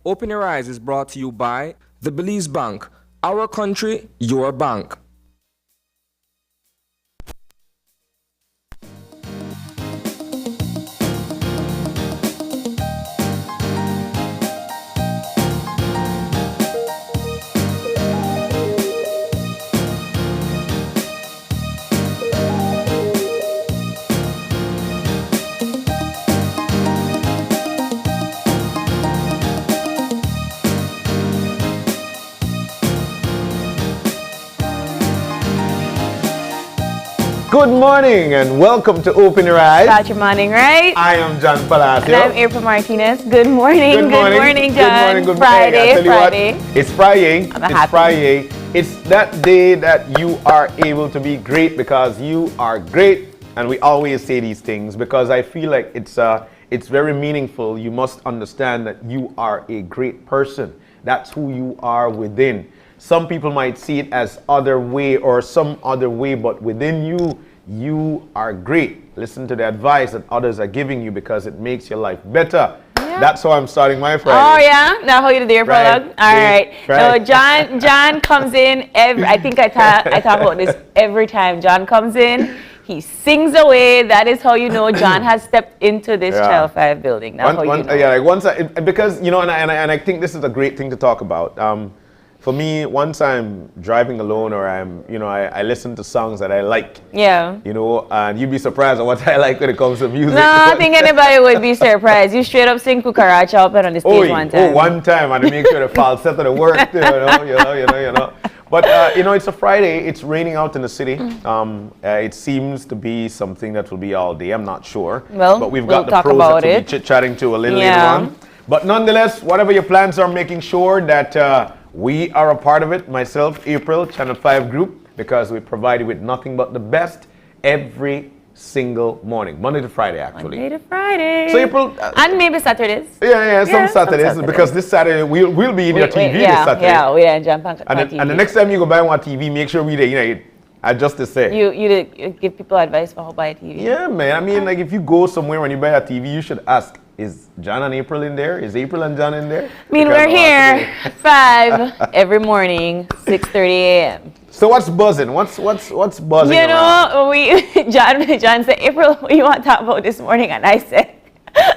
Open Your Eyes is brought to you by the Belize Bank. Our country, your bank. Good morning and welcome to Open Your Eyes. Start your morning, right? I am John Palacio. And I'm April Martinez. Good morning. Good morning, John. Good morning. Friday. Hey, Friday. It's Friday. I'm happy. Friday. It's that day that you are able to be great because you are great. And we always say these things because I feel like it's very meaningful. You must understand that you are a great person. That's who you are within. Some people might see it as other way or some other way, but within you, you are great. Listen to the advice that others are giving you because it makes your life better. Yeah. That's how I'm starting my Friday. Oh yeah, now how you do your prologue? All right. So John comes in I think I talk about this every time John comes in. He sings away. That is how you know John has stepped into this Channel 5 building. That's how you know. Yeah, because you know, and I think this is a great thing to talk about. For me, once I'm driving alone or I listen to songs that I like. Yeah. You know, and you'd be surprised at what I like when it comes to music. No, I think anybody would be surprised. You straight up sing Kukaracha open on the stage one time. One time, and to make sure the falsetto to work, you know. But, it's a Friday. It's raining out in the city. It seems to be something that will be all day. I'm not sure. Well, but we've got the pros that we'll be chit-chatting to a little later on. But nonetheless, whatever your plans are, making sure that we are a part of it. Myself, April, Channel 5 group, because we provide you with nothing but the best every single morning. Monday to Friday, actually. Monday to Friday. So April. And maybe Saturdays. Yeah, some Saturdays. Because this Saturday, we'll be in your TV this Saturday. Yeah, we are jump on TV. And the next time you go buy one TV, make sure we there, I just to say. You give people advice for how to buy a TV. Yeah, man. I mean, like if you go somewhere when you buy a TV, you should ask, is John and April in there? Is April and John in there? I mean, we're here 5 every morning, 6:30 a.m. So what's buzzing? What's buzzing? You know, John said, April, what you want to talk about this morning? And I said,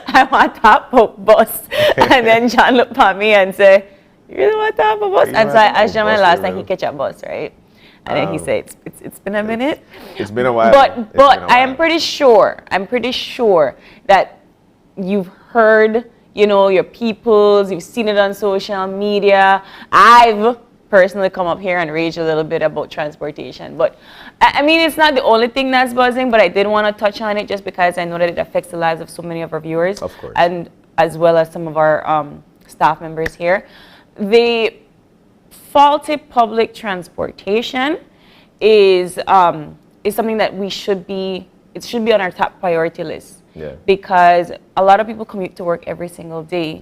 I want to talk about bus. And then John looked at me and said, you really want to talk about bus? And so I asked John last time he catch a bus, right? And then he said, it's been a minute. It's been a while. But I am pretty sure that you've heard, your peoples, you've seen it on social media. I've personally come up here and rage a little bit about transportation. But I mean, it's not the only thing that's buzzing, but I did want to touch on it just because I know that it affects the lives of so many of our viewers. Of course. And as well as some of our staff members here. The faulty public transportation is something that it should be on our top priority list. Yeah. Because a lot of people commute to work every single day,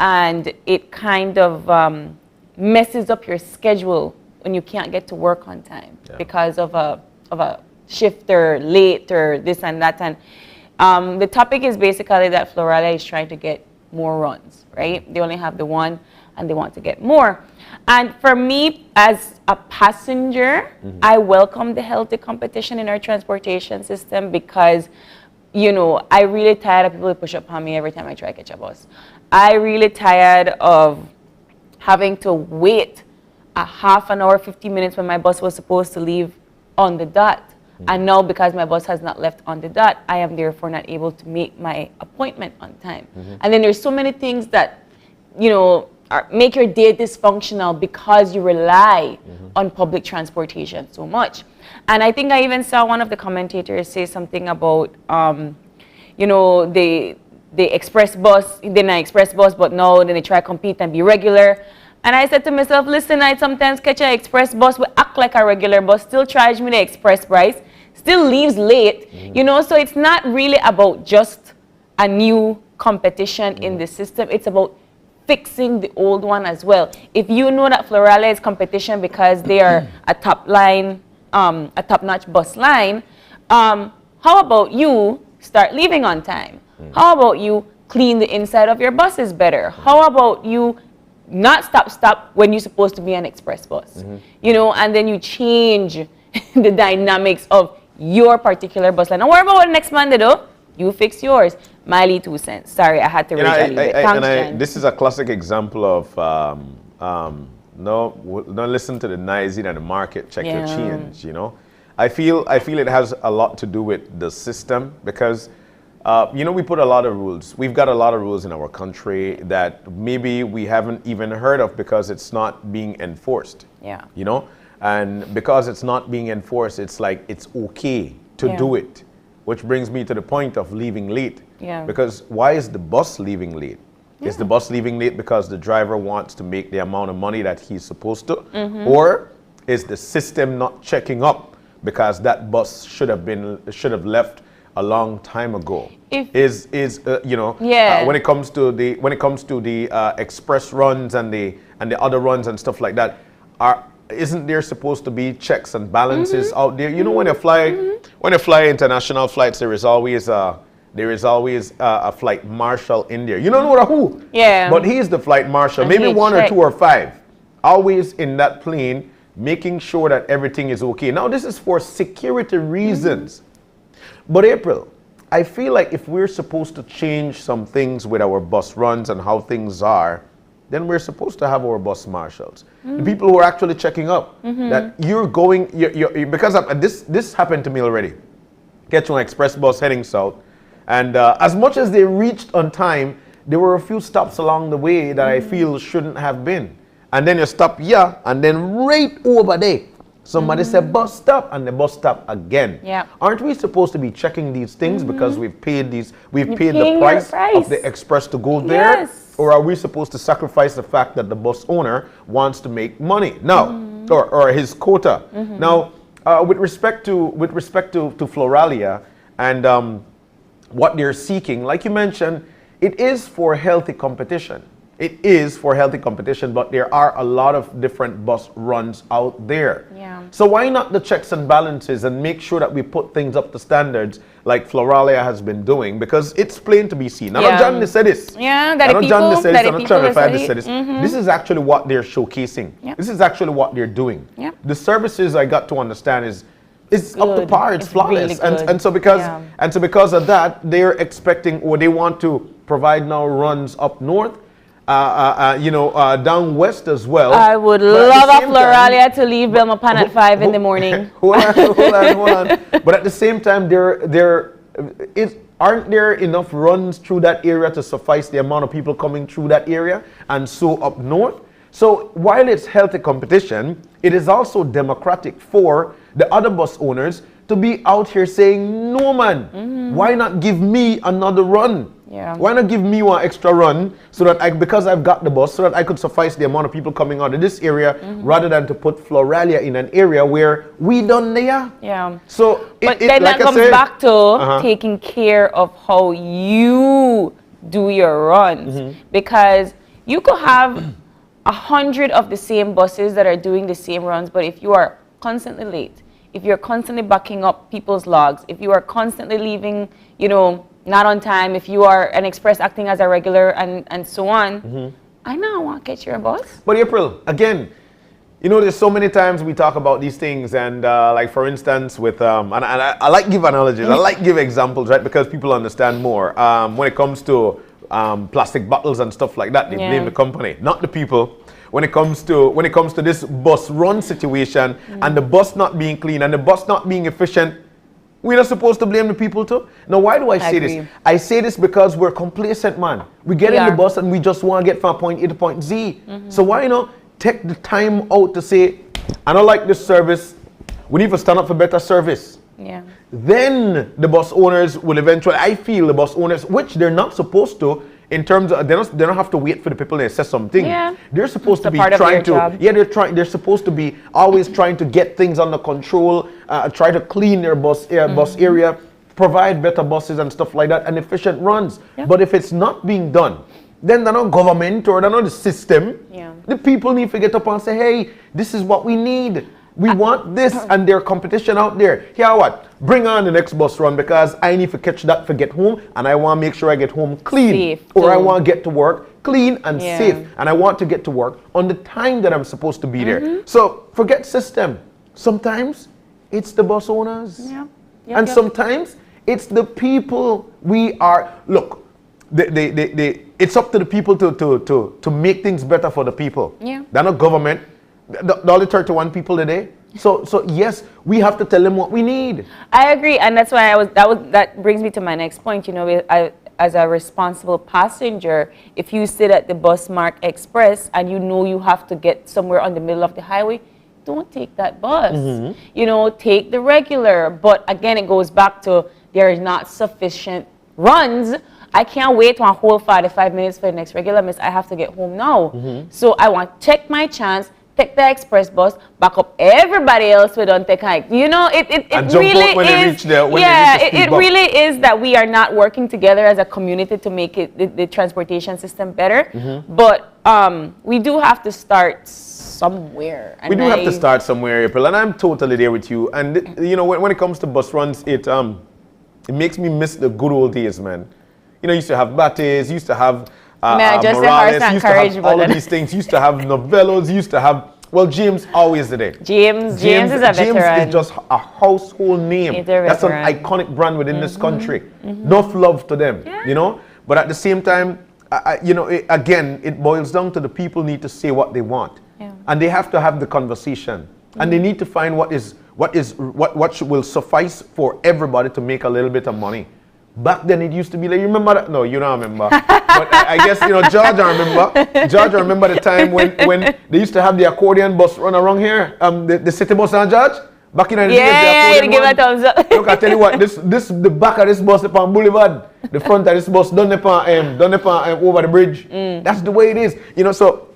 and it kind of messes up your schedule when you can't get to work on time because of a shift or late or this and that. And the topic is basically that Florida is trying to get more runs, right? They only have the one, and they want to get more. And for me, as a passenger, I welcome the healthy competition in our transportation system because I really tired of people who push up on me every time I try to catch a bus. I really tired of having to wait a half an hour, 50 minutes when my bus was supposed to leave on the dot. And now because my bus has not left on the dot, I am therefore not able to make my appointment on time. And then there's so many things that, make your day dysfunctional because you rely on public transportation so much. And I think I even saw one of the commentators say something about, the express bus, they're not express bus, but now then they try to compete and be regular. And I said to myself, listen, I sometimes catch an express bus, we act like a regular bus, still charge me the express price, still leaves late, so it's not really about just a new competition in the system, it's about fixing the old one as well. If you know that Florida is competition because they are a top-notch bus line, how about you start leaving on time? How about you clean the inside of your buses better? How about you not stop when you're supposed to be an express bus. You know, and then you change the dynamics of your particular bus line. Don't worry about what the next man did, though. You fix yours. Miley 2 cents. Sorry, I had to read it. Thanks, Jen. This is a classic example of don't listen to the noisy and the market. Check your change. You know, I feel it has a lot to do with the system because you know, we put a lot of rules. We've got a lot of rules in our country that maybe we haven't even heard of because it's not being enforced. Yeah. You know, and because it's not being enforced, it's like it's okay to do it. Which brings me to the point of leaving late. Yeah. Because why is the bus leaving late? Yeah. Is the bus leaving late because the driver wants to make the amount of money that he's supposed to? Or is the system not checking up because that bus should have left a long time ago? You know, when it comes to the express runs and the other runs and stuff like that, isn't there supposed to be checks and balances out there? You know, when you fly international flights, there is always a flight marshal in there. You don't know who. Yeah. But he's the flight marshal. And maybe one or two or five, always in that plane, making sure that everything is okay. Now this is for security reasons. But April, I feel like if we're supposed to change some things with our bus runs and how things are, then we're supposed to have our bus marshals, the people who are actually checking up that you're going. Because this happened to me already. Get on an express bus heading south, and as much as they reached on time, there were a few stops along the way that I feel shouldn't have been. And then you stop here, and then right over there, somebody said bus stop, and the bus stop again. Yeah. Aren't we supposed to be checking these things because we've paid the price of the express to go there? Yes. Or are we supposed to sacrifice the fact that the bus owner wants to make money? No, or his quota. Now, with respect to Floralia and what they're seeking, like you mentioned, it is for healthy competition. It is for healthy competition, but there are a lot of different bus runs out there. Yeah. So why not the checks and balances and make sure that we put things up to standards like Floralia has been doing, because it's plain to be seen. I know John said this. Yeah, that I know John said this. I'm not trying to find this. This is actually what they're showcasing. Yep. This is actually what they're doing. Yep. The services I got to understand is up to par. It's flawless. Really and so because of that, they're expecting, or they want to provide now runs up north. Down west as well. I would love a Floralia to leave Belmopan at 5 in the morning. Hold on. But at the same time, aren't there enough runs through that area to suffice the amount of people coming through that area and so up north? So while it's healthy competition, it is also democratic for the other bus owners to be out here saying, no man, why not give me another run? Yeah. Why not give me one extra run so that because I've got the bus, so that I could suffice the amount of people coming out of this area rather than to put Floralia in an area where we done there. Yeah. So but then that comes back to taking care of how you do your runs, because you could have 100 of the same buses that are doing the same runs, but if you are constantly late, if you're constantly backing up people's logs, if you are constantly leaving, not on time, if you are an express acting as a regular and so on, I know I want to catch your bus. But April, again, there's so many times we talk about these things, and like for instance with, and I like give analogies, I like give examples, right? Because people understand more. When it comes to plastic bottles and stuff like that, they blame the company, not the people. When it comes to this bus run situation and the bus not being clean and the bus not being efficient, we're not supposed to blame the people too. Now, why do I say this? I say this because we're complacent, man. We get in the bus and we just want to get from point A to point Z. So why not take the time out to say, I don't like this service. We need to stand up for better service. Yeah. Then the bus owners will eventually, I feel the bus owners, which they're not supposed to, in terms of, they don't have to wait for the people to say something. Yeah. They're supposed to be trying to, they're supposed to be always trying to get things under control, try to clean their bus area, provide better buses and stuff like that, and efficient runs. Yep. But if it's not being done, then they're not government or they're not the system. Yeah. The people need to get up and say, hey, this is what we need. We want this and their competition out there. Here what? Bring on the next bus run because I need to catch that for get home and I want to make sure I get home clean. Safe, or I want to get to work clean and safe. And I want to get to work on the time that I'm supposed to be there. So forget system. Sometimes it's the bus owners. And sometimes it's the people we are. Look, it's up to the people to make things better for the people. They're not government. The only 31 people today. So yes, we have to tell them what we need. I agree, and that's why that brings me to my next point. You know, as a responsible passenger, if you sit at the bus marked express and you know you have to get somewhere on the middle of the highway, don't take that bus. You know, take the regular. But again, it goes back to there is not sufficient runs. I can't wait one whole 45 minutes for the next regular miss. I have to get home now. So I want to take my chance, take the express bus, back up everybody else we don't take hike. You know, it really is. It really is that we are not working together as a community to make it the transportation system better. But we do have to start somewhere. We do have to start somewhere, April, and I'm totally there with you. And you know, when it comes to bus runs, it makes me miss the good old days, man. You know, used to have bates, used to have Morales, used to have all of these things, used to have novellos, used to have, well, James always did it. James is a veteran. James is just a household name. That's an iconic brand within this country. Enough love to them, you know. But at the same time, you know, again, it boils down to the people need to say what they want. And they have to have the conversation. And they need to find what will suffice for everybody to make a little bit of money. Back then it used to be like, you remember that? No, you don't remember. But I guess, you know, George, I remember. George, I remember the time when they used to have the accordion bus run around here. The city bus, and George? Back in the days, you give a thumbs up. Look, I tell you what, this the back of this bus upon Boulevard. The front of this bus done upon over the bridge. That's the way it is. You know, so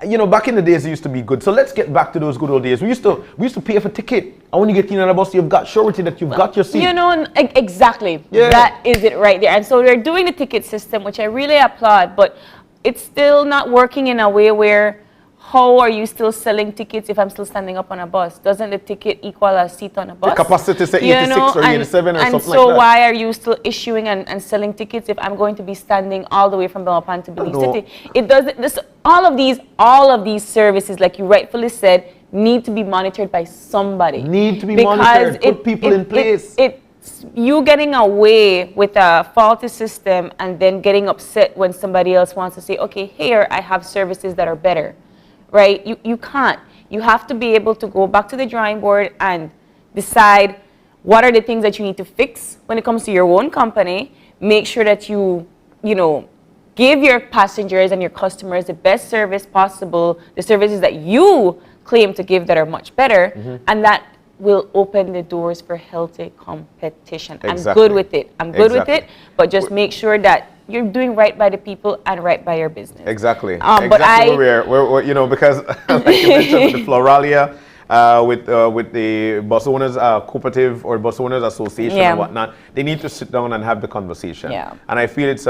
you know, back in the days it used to be good. So let's get back to those good old days. We used to pay for ticket. And when you get in on the bus, you've got surety that you've got your seat. You know, exactly. That is it right there. And so they're doing the ticket system, which I really applaud, but it's still not working in a way where how are you still selling tickets if I'm still standing up on a bus? Doesn't the ticket equal a seat on a bus? The capacity say 86 or 87 or something like that. And so why are you still issuing and selling tickets if I'm going to be standing all the way from Belmopan to Belize City? It doesn't. All of these services, like you rightfully said, need to be monitored by somebody. Need to be monitored. Put people in place. You getting away with a faulty system and then getting upset when somebody else wants to say, okay, here I have services that are better. Right? You can't. You have to be able to go back to the drawing board and decide what are the things that you need to fix when it comes to your own company. Make sure that you know, give your passengers and your customers the best service possible, the services that you claim to give that are much better, and that will open the doors for healthy competition. Exactly. I'm good with it. I'm good with it, but just make sure that you're doing right by the people and right by your business. Exactly. But we're you know, because like you mentioned with the Floralia, with the bus owners cooperative or bus owners association and whatnot, they need to sit down and have the conversation. And I feel it's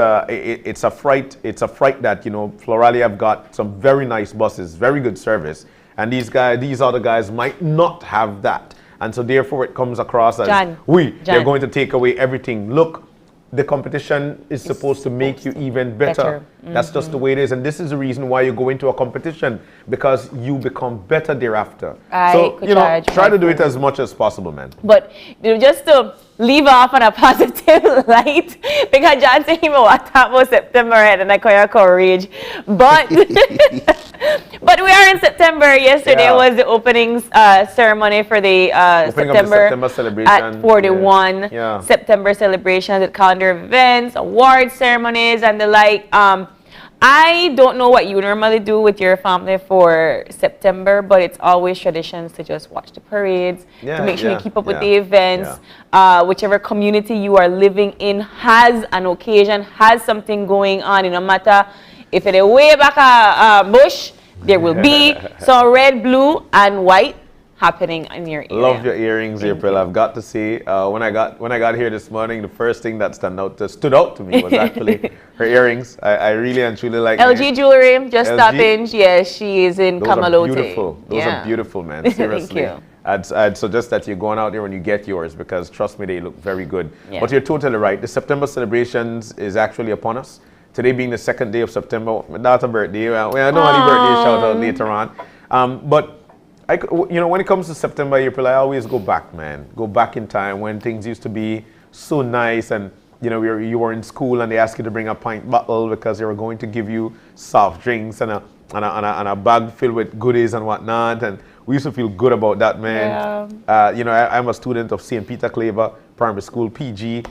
a fright that, you know, Floralia have got some very nice buses, very good service, and these other guys might not have that, and so therefore it comes across as they're going to take away everything. Look, the competition is supposed to make you even better. That's just the way it is. And this is the reason why you go into a competition, because you become better thereafter. So, you know, try to do it as much as possible, man. But you know, just to leave off on a positive light, because John said he will talk about September and I call rage. But but we are in September. Yesterday was the opening ceremony for the September celebration at 41 September celebrations at calendar events, award ceremonies, and the like. I don't know what you normally do with your family for September, but it's always traditions to just watch the parades, to make sure you keep up with the events. Whichever community you are living in has an occasion, has something going on. No matter if it's way back a bush, there will be some red, blue, and white happening in your area. Love your earrings, April. I've got to say, when I got here this morning, the first thing that stood out to me was actually her earrings. I really and truly like LG it. Jewelry, just LG? stop in. Yes, she is in Those Kamalote. are beautiful. Those are beautiful, man. Seriously. Thank you. I'd suggest that you're going out there when you get yours, because trust me, they look very good. Yeah. But you're totally right. The September celebrations is actually upon us. Today being the second day of September, my daughter's birthday. Well, I know any birthday shout out later on. But when it comes to September, April, I always go back, man. Go back in time when things used to be so nice, and you were in school and they asked you to bring a pint bottle because they were going to give you soft drinks and a bag filled with goodies and whatnot. And we used to feel good about that, man. Yeah. I'm a student of St. Peter Claver Primary School, PG.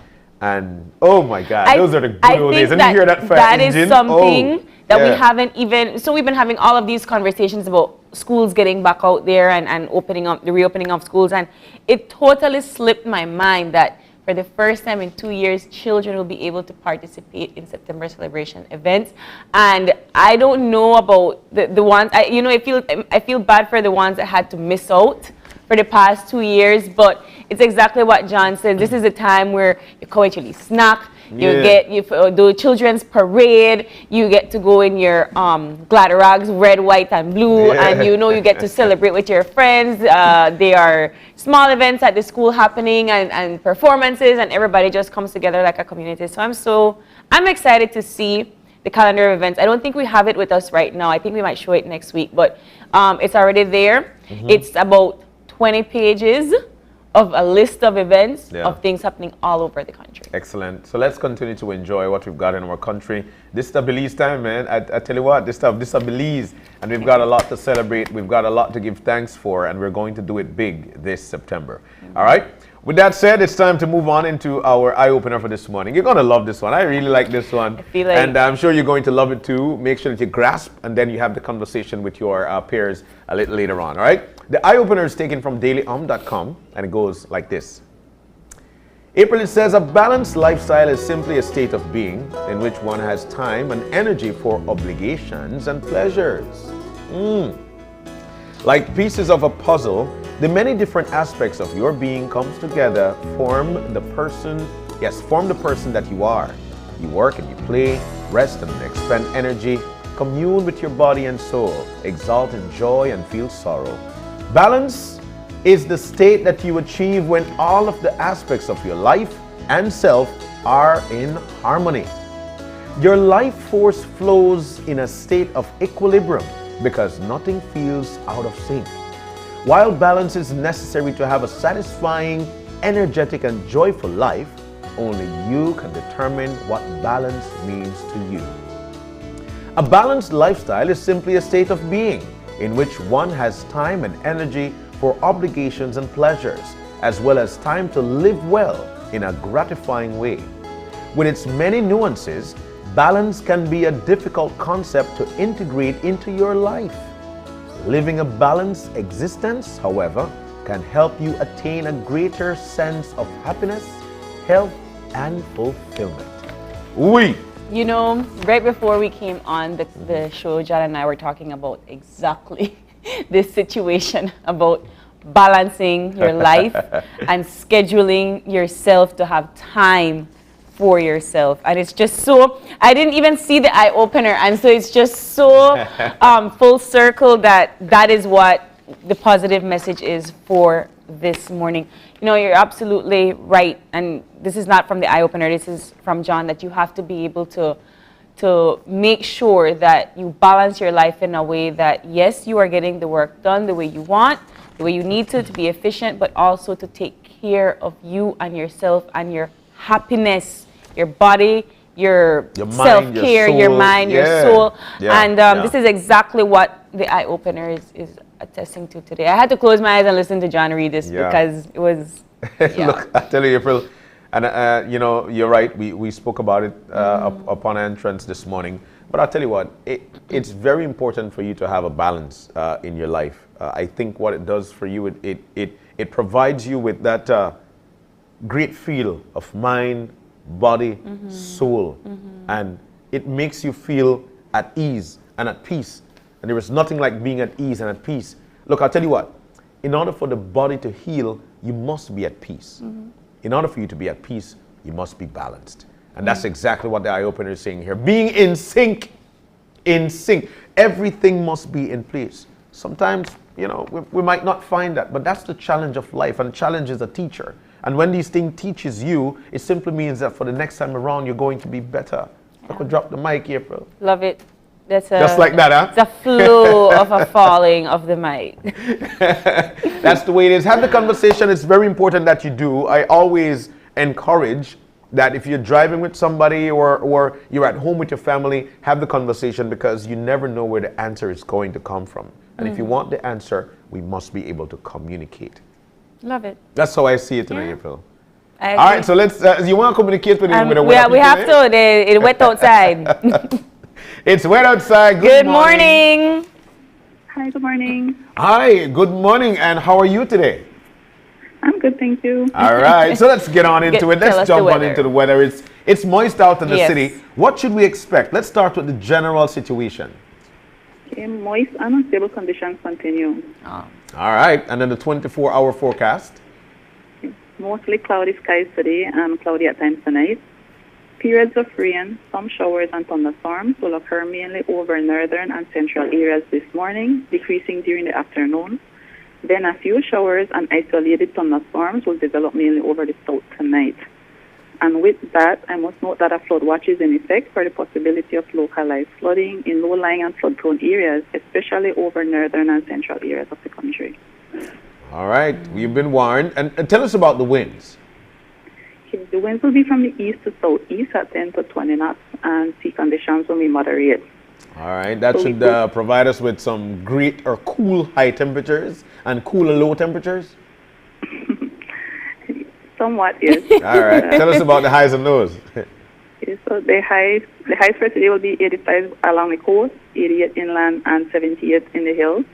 And oh my God, those are the good old days. And you hear that fire that engine. Is something that we haven't even. So we've been having all of these conversations about schools getting back out there and opening up, the reopening of schools, and it totally slipped my mind that for the first time in 2 years, children will be able to participate in September celebration events. And I don't know about the ones. I feel bad for the ones that had to miss out for the past 2 years, but it's exactly what John said. This is a time where you can actually snack, you do children's parade, you get to go in your glad rags, red, white, and blue, and you get to celebrate with your friends. There are small events at the school happening and performances, and everybody just comes together like a community. So I'm excited to see the calendar of events. I don't think we have it with us right now. I think we might show it next week, but it's already there. It's about 20 pages of a list of events of things happening all over the country. Excellent. So let's continue to enjoy what we've got in our country. This is the Belize time, man. I tell you what, this is Belize, and we've got a lot to celebrate. We've got a lot to give thanks for, and we're going to do it big this September. All right? With that said, it's time to move on into our eye-opener for this morning. You're going to love this one. I really like this one. And I'm sure you're going to love it too. Make sure that you grasp, and then you have the conversation with your peers a little later on. All right? The eye-opener is taken from dailyom.com, and it goes like this. April, it says, a balanced lifestyle is simply a state of being in which one has time and energy for obligations and pleasures. Like pieces of a puzzle, the many different aspects of your being comes together, form the person that you are. You work and you play, rest and expend energy, commune with your body and soul, exalt in joy and feel sorrow. Balance is the state that you achieve when all of the aspects of your life and self are in harmony. Your life force flows in a state of equilibrium because nothing feels out of sync. While balance is necessary to have a satisfying, energetic, and joyful life, only you can determine what balance means to you. A balanced lifestyle is simply a state of being in which one has time and energy for obligations and pleasures, as well as time to live well in a gratifying way. With its many nuances, balance can be a difficult concept to integrate into your life. Living a balanced existence, however, can help you attain a greater sense of happiness, health, and fulfillment. Right before we came on the show, John and I were talking about exactly this situation about balancing your life and scheduling yourself to have time for yourself. And it's just so, I didn't even see the eye opener, and so it's just so full circle that is what the positive message is for this morning. You're absolutely right, and this is not from the eye opener, this is from John, that you have to be able to make sure that you balance your life in a way that, yes, you are getting the work done the way you want, the way you need to be efficient, but also to take care of you and yourself and your happiness, your body, your self-care, your mind, your soul. And this is exactly what the eye opener is attesting to today. I had to close my eyes and listen to John read this because it was Look, I tell you, April, and you're right, we spoke about it upon entrance this morning, but I'll tell you what, it's very important for you to have a balance in your life. I think what it does for you, it provides you with that great feel of mind, body, soul, and it makes you feel at ease and at peace. And there is nothing like being at ease and at peace. Look, I'll tell you what, in order for the body to heal, you must be at peace. In order for you to be at peace, you must be balanced. And that's exactly what the eye opener is saying here. Being in sync. In sync. Everything must be in place. Sometimes, you know, we might not find that, but that's the challenge of life, and challenge is a teacher. And when these things teaches you, it simply means that for the next time around, you're going to be better. I could drop the mic, April. Love it. That's just like that, huh? It's a flow of a falling of the mic. That's the way it is. Have the conversation. It's very important that you do. I always encourage that if you're driving with somebody or you're at home with your family, have the conversation, because you never know where the answer is going to come from. And if you want the answer, we must be able to communicate. Love it. That's how I see it tonight, April. All right, so let's, you want to communicate with the weather? We have to. It's wet outside. It's wet outside. Good morning. Hi, good morning. Hi, good morning. And how are you today? I'm good, thank you. All right, so let's get on into it. Let's jump on into the weather. It's moist out in the city. What should we expect? Let's start with the general situation. Okay, moist and unstable conditions continue. All right, and then the 24-hour forecast. Mostly cloudy skies today and cloudy at times tonight. Periods of rain, some showers and thunderstorms will occur mainly over northern and central areas this morning, decreasing during the afternoon. Then a few showers and isolated thunderstorms will develop mainly over the south tonight. And with that, I must note that a flood watch is in effect for the possibility of localized flooding in low-lying and flood-prone areas, especially over northern and central areas of the country. All right, we've been warned. And tell us about the winds. Okay, the winds will be from the east to southeast at 10 to 20 knots, and sea conditions will be moderate. All right, that should provide us with some great or cool high temperatures and cooler low temperatures. Somewhat, yes. All right, tell us about the highs and lows. Okay, so the highs for today will be 85 along the coast, 88 inland, and 78 in the hills.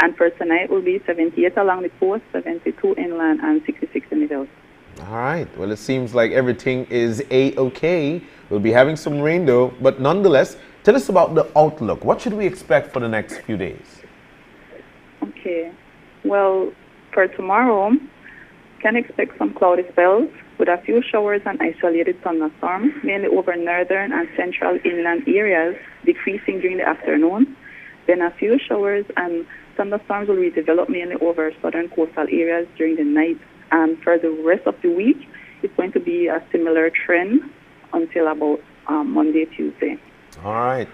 And for tonight will be 78 along the coast, 72 inland, and 66 in the hills. All right, well, it seems like everything is A-okay. We'll be having some rain though, but nonetheless, tell us about the outlook. What should we expect for the next few days? Okay, well, for tomorrow, can expect some cloudy spells with a few showers and isolated thunderstorms, mainly over northern and central inland areas, decreasing during the afternoon. Then a few showers and thunderstorms will redevelop mainly over southern coastal areas during the night. And for the rest of the week, it's going to be a similar trend until about Monday, Tuesday. All right.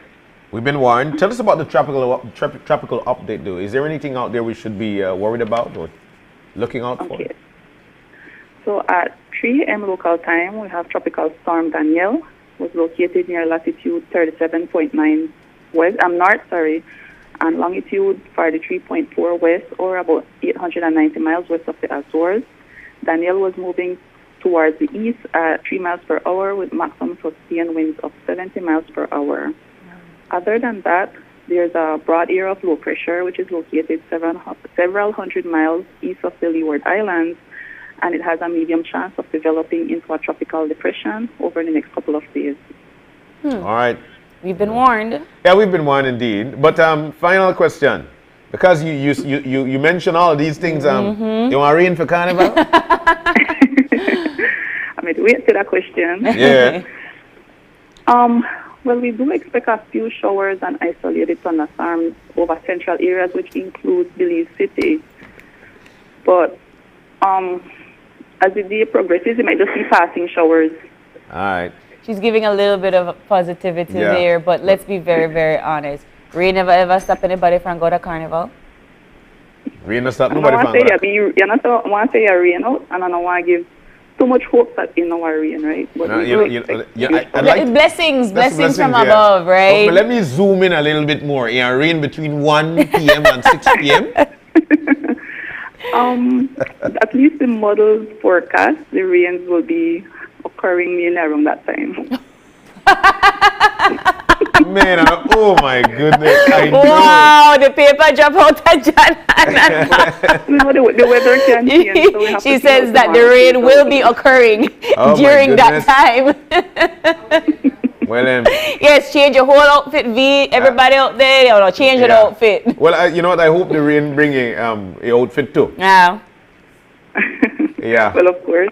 We've been warned. Tell us about the tropical update, though. Is there anything out there we should be worried about or looking out for? So at 3 a.m. local time, we have Tropical Storm Danielle, was located near latitude 37.9 west, north, and longitude 43.4 west, or about 890 miles west of the Azores. Danielle was moving towards the east at 3 miles per hour with maximum sustained winds of 70 miles per hour. Other than that, there's a broad area of low pressure which is located several hundred miles east of the Leeward Islands, and it has a medium chance of developing into a tropical depression over the next couple of days. All right. We've been warned. Yeah, we've been warned indeed. But final question. Because you mentioned all of these things, you want to rain for carnival? I mean, wait to that question. Yeah. Well, we do expect a few showers and isolated thunderstorms over central areas, which includes Belize City. But as the day progresses, it might just be passing showers. All right. She's giving a little bit of positivity there, but let's be very, very honest. Rain never ever stop anybody from go to carnival. Rain never stop nobody from go to you don't want to say you're rain out, and I don't want to give too much hope that in our rain, right? But blessings from above, right? But let me zoom in a little bit more. Rain between 1 p.m. and 6 p.m.? At least the model forecast, the rains will be occurring nearly around that time. Man, oh my goodness. Wow, the paper drop out of John. No, the weather can change. So we have she says that the rain will be occurring during that time. Well, Yes, change your whole outfit, V. Everybody out there, you know, change your outfit. Well, you know what? I hope the rain bring a outfit too. Yeah. Yeah. Well, of course.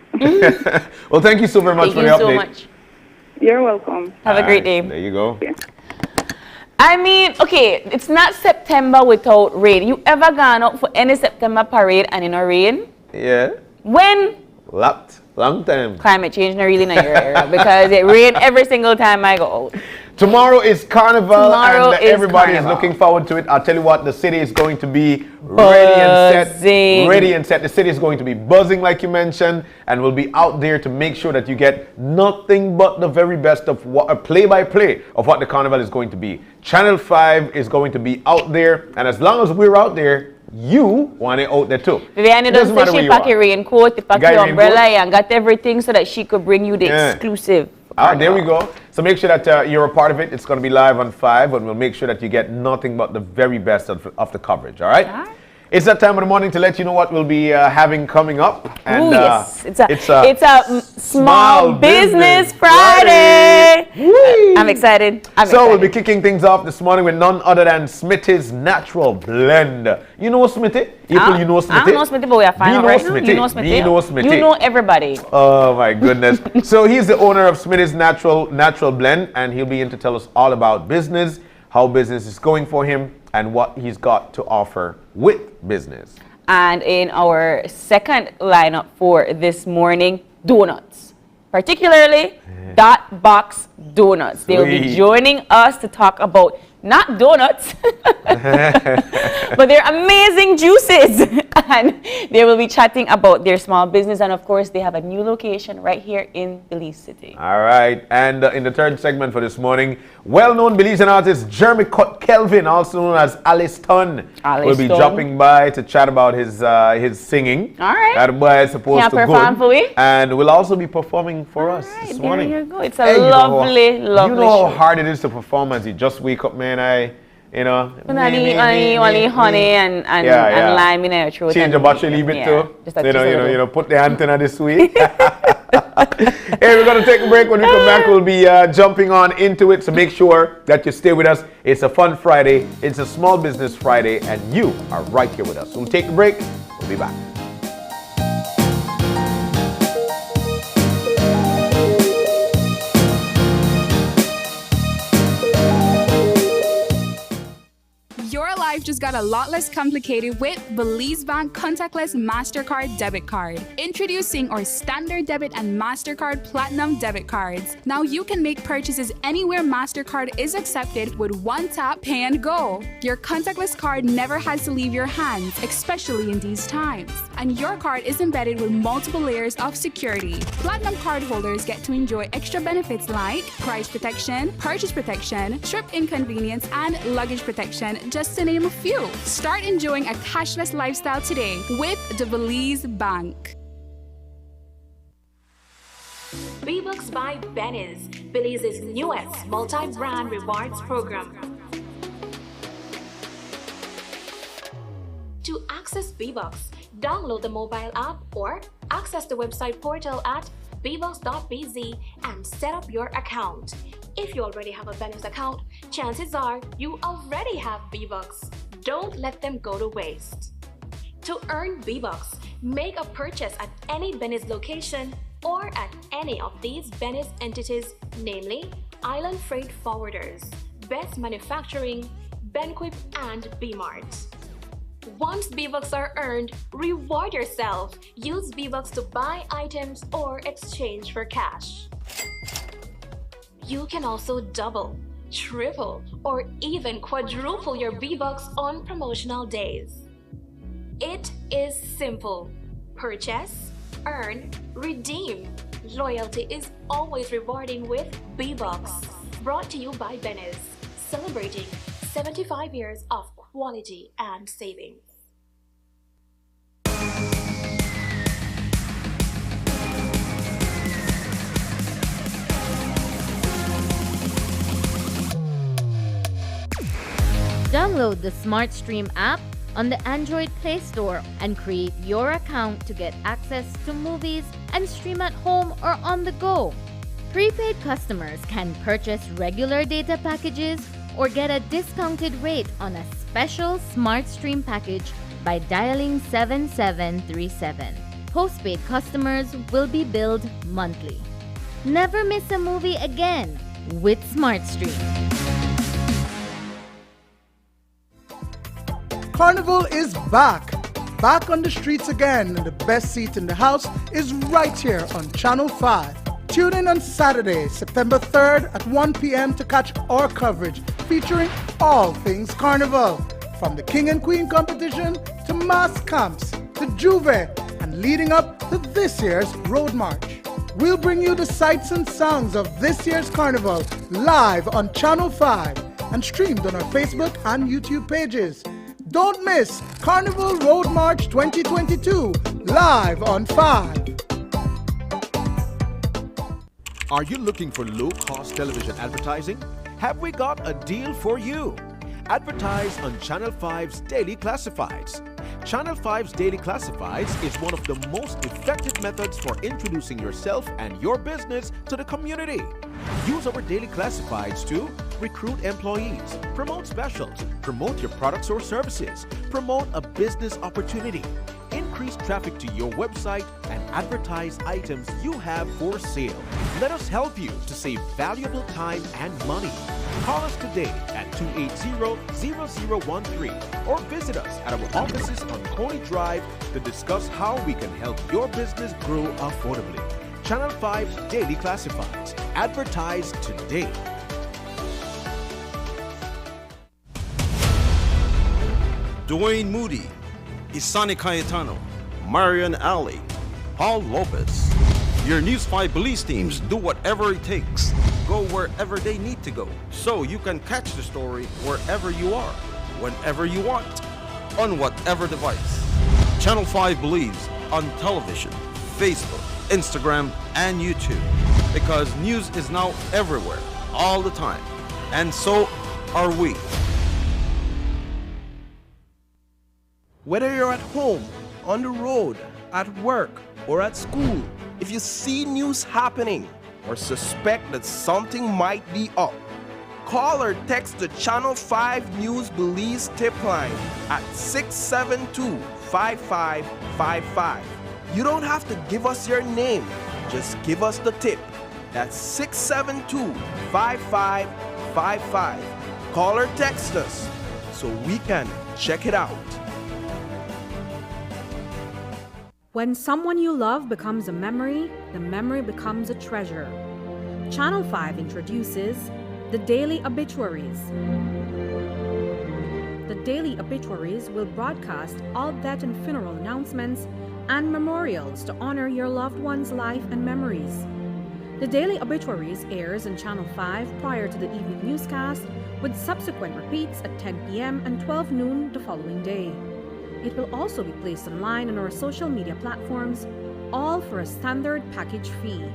Well, thank you so very much for the update. Thank you so much. You're welcome. Have a great day. There you go. Yeah. I mean, okay, it's not September without rain. You ever gone out for any September parade and in a rain? Yeah. When? Long time. Climate change not really in your area because it rains every single time I go out. Tomorrow is carnival and everybody is carnival. looking forward to it. I'll tell you what, the city is going to be ready and set. Ready and set. The city is going to be buzzing like you mentioned, and we'll be out there to make sure that you get nothing but the very best of what a play-by-play of what the carnival is going to be. Channel 5 is going to be out there, and as long as we're out there, you want it out there too. Viviane doesn't say she pack a raincoat, pack your umbrella, and got everything so that she could bring you the exclusive. There we go. So make sure that you're a part of it. It's going to be live on 5, and we'll make sure that you get nothing but the very best of the coverage. All right? It's that time of the morning to let you know what we'll be having coming up. And yes, it's a Small Business Friday. I'm excited. So we'll be kicking things off this morning with none other than Smitty's Natural Blend. You know Smitty? You know Smitty? I don't know Smitty, but we are fine right now. You know Smitty. You know Smitty. You know everybody. Oh my goodness. So he's the owner of Smitty's Natural Blend, and he'll be in to tell us all about business, how business is going for him, and what he's got to offer with business. And in our second lineup for this morning, donuts. Particularly Dot Box Donuts. They'll be joining us to talk about not donuts, but they're amazing juices. And they will be chatting about their small business. And of course, they have a new location right here in Belize City. All right. And in the third segment for this morning, well-known Belizean artist Jeremey Kelvin, also known as Alliston, will be dropping by to chat about his singing. All right. That boy is supposed to perform for we? And will also be performing for us this morning. There you go. It's a lovely You know how hard it is to perform as you just wake up, man. Honey and lime in your throat. Change the battery, leave it too. Put the antenna this way. Hey, we're going to take a break. When we come back, we'll be jumping on into it. So make sure that you stay with us. It's a fun Friday. It's a Small Business Friday, and you are right here with us. We'll take a break. We'll be back. Your life just got a lot less complicated with Belize Bank Contactless MasterCard Debit Card. Introducing our Standard Debit and MasterCard Platinum Debit Cards. Now you can make purchases anywhere MasterCard is accepted with one tap, pay and go. Your contactless card never has to leave your hands, especially in these times. And your card is embedded with multiple layers of security. Platinum card holders get to enjoy extra benefits like price protection, purchase protection, trip inconvenience, and luggage protection, just to name a few. Start enjoying a cashless lifestyle today with the Belize Bank. B-Books by Beniz, Belize's newest multi-brand rewards program. To access B-Books, download the mobile app or access the website portal at bbox.bz and set up your account. If you already have a Beniz account, chances are you already have B-Bucks. Don't let them go to waste. To earn B-Bucks, make a purchase at any Beniz location or at any of these Beniz entities, namely Island Freight Forwarders, Best Manufacturing, Benquip, and B-Mart. Once B-Bucks are earned, reward yourself. Use B-Bucks to buy items or exchange for cash. You can also double, triple, or even quadruple your B-Bucks on promotional days. It is simple. Purchase, earn, redeem. Loyalty is always rewarding with B-Bucks. Brought to you by Beniz, celebrating 75 years of quality and savings. Download the SmartStream app on the Android Play Store and create your account to get access to movies and stream at home or on the go. Prepaid customers can purchase regular data packages or get a discounted rate on a special Smart Stream package by dialing 7737. Postpaid customers will be billed monthly. Never miss a movie again with Smart Stream. Carnival is back. Back on the streets again, and the best seat in the house is right here on Channel 5. Tune in on Saturday, September 3rd at 1 p.m. to catch our coverage featuring all things Carnival. From the King and Queen competition to mass camps to Juve and leading up to this year's Road March. We'll bring you the sights and sounds of this year's Carnival live on Channel 5 and streamed on our Facebook and YouTube pages. Don't miss Carnival Road March 2022 live on 5. Are you looking for low-cost television advertising? Have we got a deal for you? Advertise on Channel 5's Daily Classifieds. Channel 5's Daily Classifieds is one of the most effective methods for introducing yourself and your business to the community. Use our Daily Classifieds to recruit employees, promote specials, promote your products or services, promote a business opportunity, increase traffic to your website, and advertise items you have for sale. Let us help you to save valuable time and money. Call us today at 280-0013 or visit us at our offices on Coney Drive to discuss how we can help your business grow affordably. Channel 5's Daily Classifieds. Advertise today. Dwayne Moody, Isani Cayetano, Marian Ali, Paul Lopez. Your News 5 Belize teams do whatever it takes, go wherever they need to go, so you can catch the story wherever you are, whenever you want, on whatever device. Channel 5 Belize on television, Facebook, Instagram, and YouTube, because news is now everywhere, all the time, and so are we. Whether you're at home, on the road, at work, or at school, if you see news happening or suspect that something might be up, call or text the Channel 5 News Belize tip line at 672-5555. You don't have to give us your name, just give us the tip. That's 672-5555. Call or text us so we can check it out. When someone you love becomes a memory, the memory becomes a treasure. Channel 5 introduces the Daily Obituaries. The Daily Obituaries will broadcast all death and funeral announcements and memorials to honor your loved one's life and memories. The Daily Obituaries airs on Channel 5 prior to the evening newscast, with subsequent repeats at 10 p.m. and 12 noon the following day. It will also be placed online on our social media platforms, all for a standard package fee.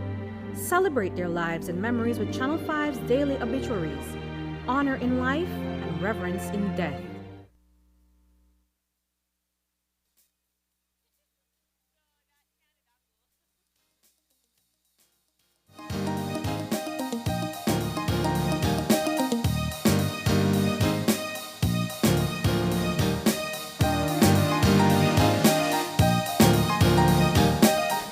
Celebrate their lives and memories with Channel 5's Daily Obituaries. Honor in life and reverence in death.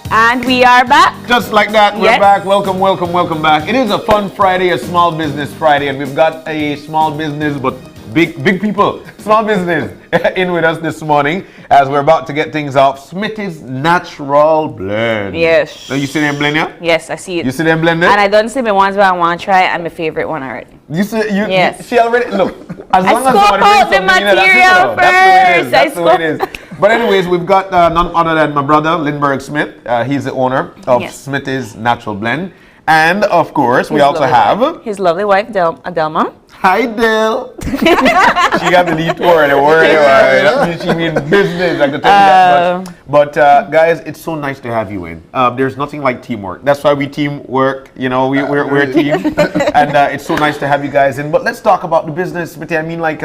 And we are back. Just like that, we're back. Welcome, welcome, welcome back. It is a fun Friday, a small business Friday, and we've got a small business, but big people, small business in with us this morning as we're about to get things off. Smitty's Natural Blend. Yes. So you see them blend, yeah? Yes, I see it. You see them blend it? And I don't see the ones where I want to try, and my favorite one already. You see, yes. She already, look, as I long as scope out the material first. That's the way it is. But anyways, we've got none other than my brother, Lindbergh Smith. He's the owner of Smitty's Natural Blend. And of course, we also have his lovely wife, Adelma. Hi, Del. She got the lead for the word. That means she means business. I can tell you that much. But guys, it's so nice to have you in. There's nothing like teamwork. That's why we teamwork. You know, we're a team, and it's so nice to have you guys in. But let's talk about the business, Smitty. I mean, like,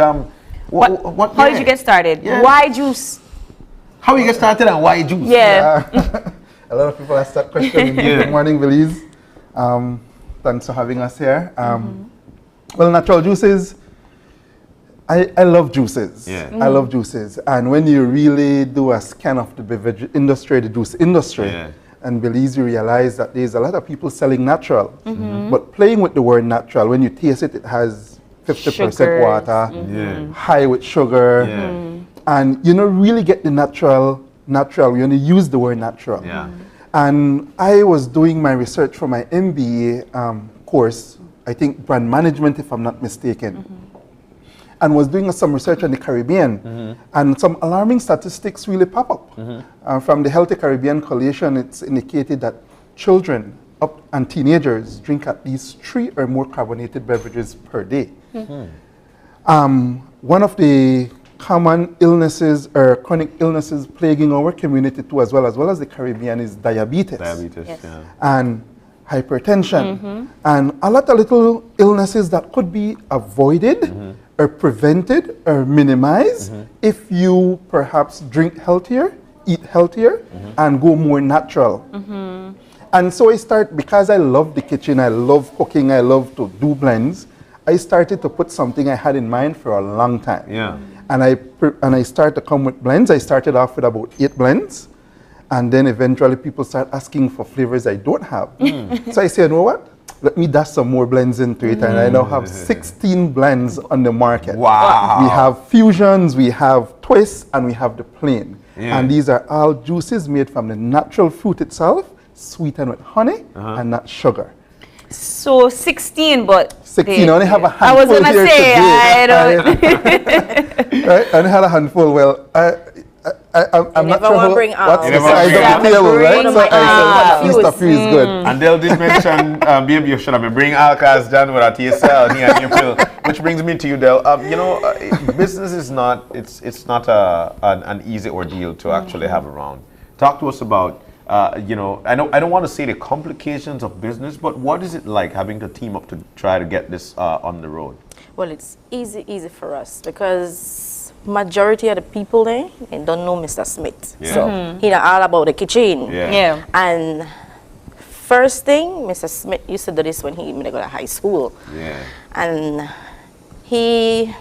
what? How did you get started? Yeah. Why juice? How you get started and why juice? Yeah. A lot of people ask that question. Good morning, Belize. Thanks for having us here. Well, natural juices, I love juices. Yeah. I love juices. And when you really do a scan of the beverage industry, the juice industry, and Belize, you realize that there's a lot of people selling natural. But playing with the word natural, when you taste it, it has 50% water, high with sugar, and you don't really get the natural. You only use the word natural. And I was doing my research for my MBA course, I think brand management, if I'm not mistaken, and was doing some research on the Caribbean, and some alarming statistics really pop up. From the Healthy Caribbean Coalition, it's indicated that children and teenagers drink at least 3 or more carbonated beverages per day. One of the common illnesses or chronic illnesses plaguing our community too, as well as the Caribbean, is diabetes. And hypertension, and a lot of little illnesses that could be avoided or prevented or minimized if you perhaps drink healthier, eat healthier, and go more natural. And so I start, because I love the kitchen, I love cooking, I love to do blends, I started to put something I had in mind for a long time. And I started to come with blends. I started off with about 8 blends. And then eventually people start asking for flavors I don't have. So I said, you know what? Let me dash some more blends into it. And I now have 16 blends on the market. Wow. We have fusions, we have twists, and we have the plain. And these are all juices made from the natural fruit itself, sweetened with honey and not sugar. So 16, but 16. I only have a handful. I was gonna here say, today. I don't. Right? I only had a handful. Well, I'm not sure what's the size of the table, right? So I said, at least a few is good. And Dale did mention, babe, you should have been bringing alcohols down with our TSL here in April. Which brings me to you, Dale. You know, business is not, it's not an easy ordeal to actually have around. Talk to us about, you know, I don't want to say the complications of business, but what is it like having to team up to try to get this on the road? Well, it's easy for us because majority of the people there, they don't know Mr. Smith. So he know all about the kitchen. And first thing, Mr. Smith used to do this when he go to high school. And he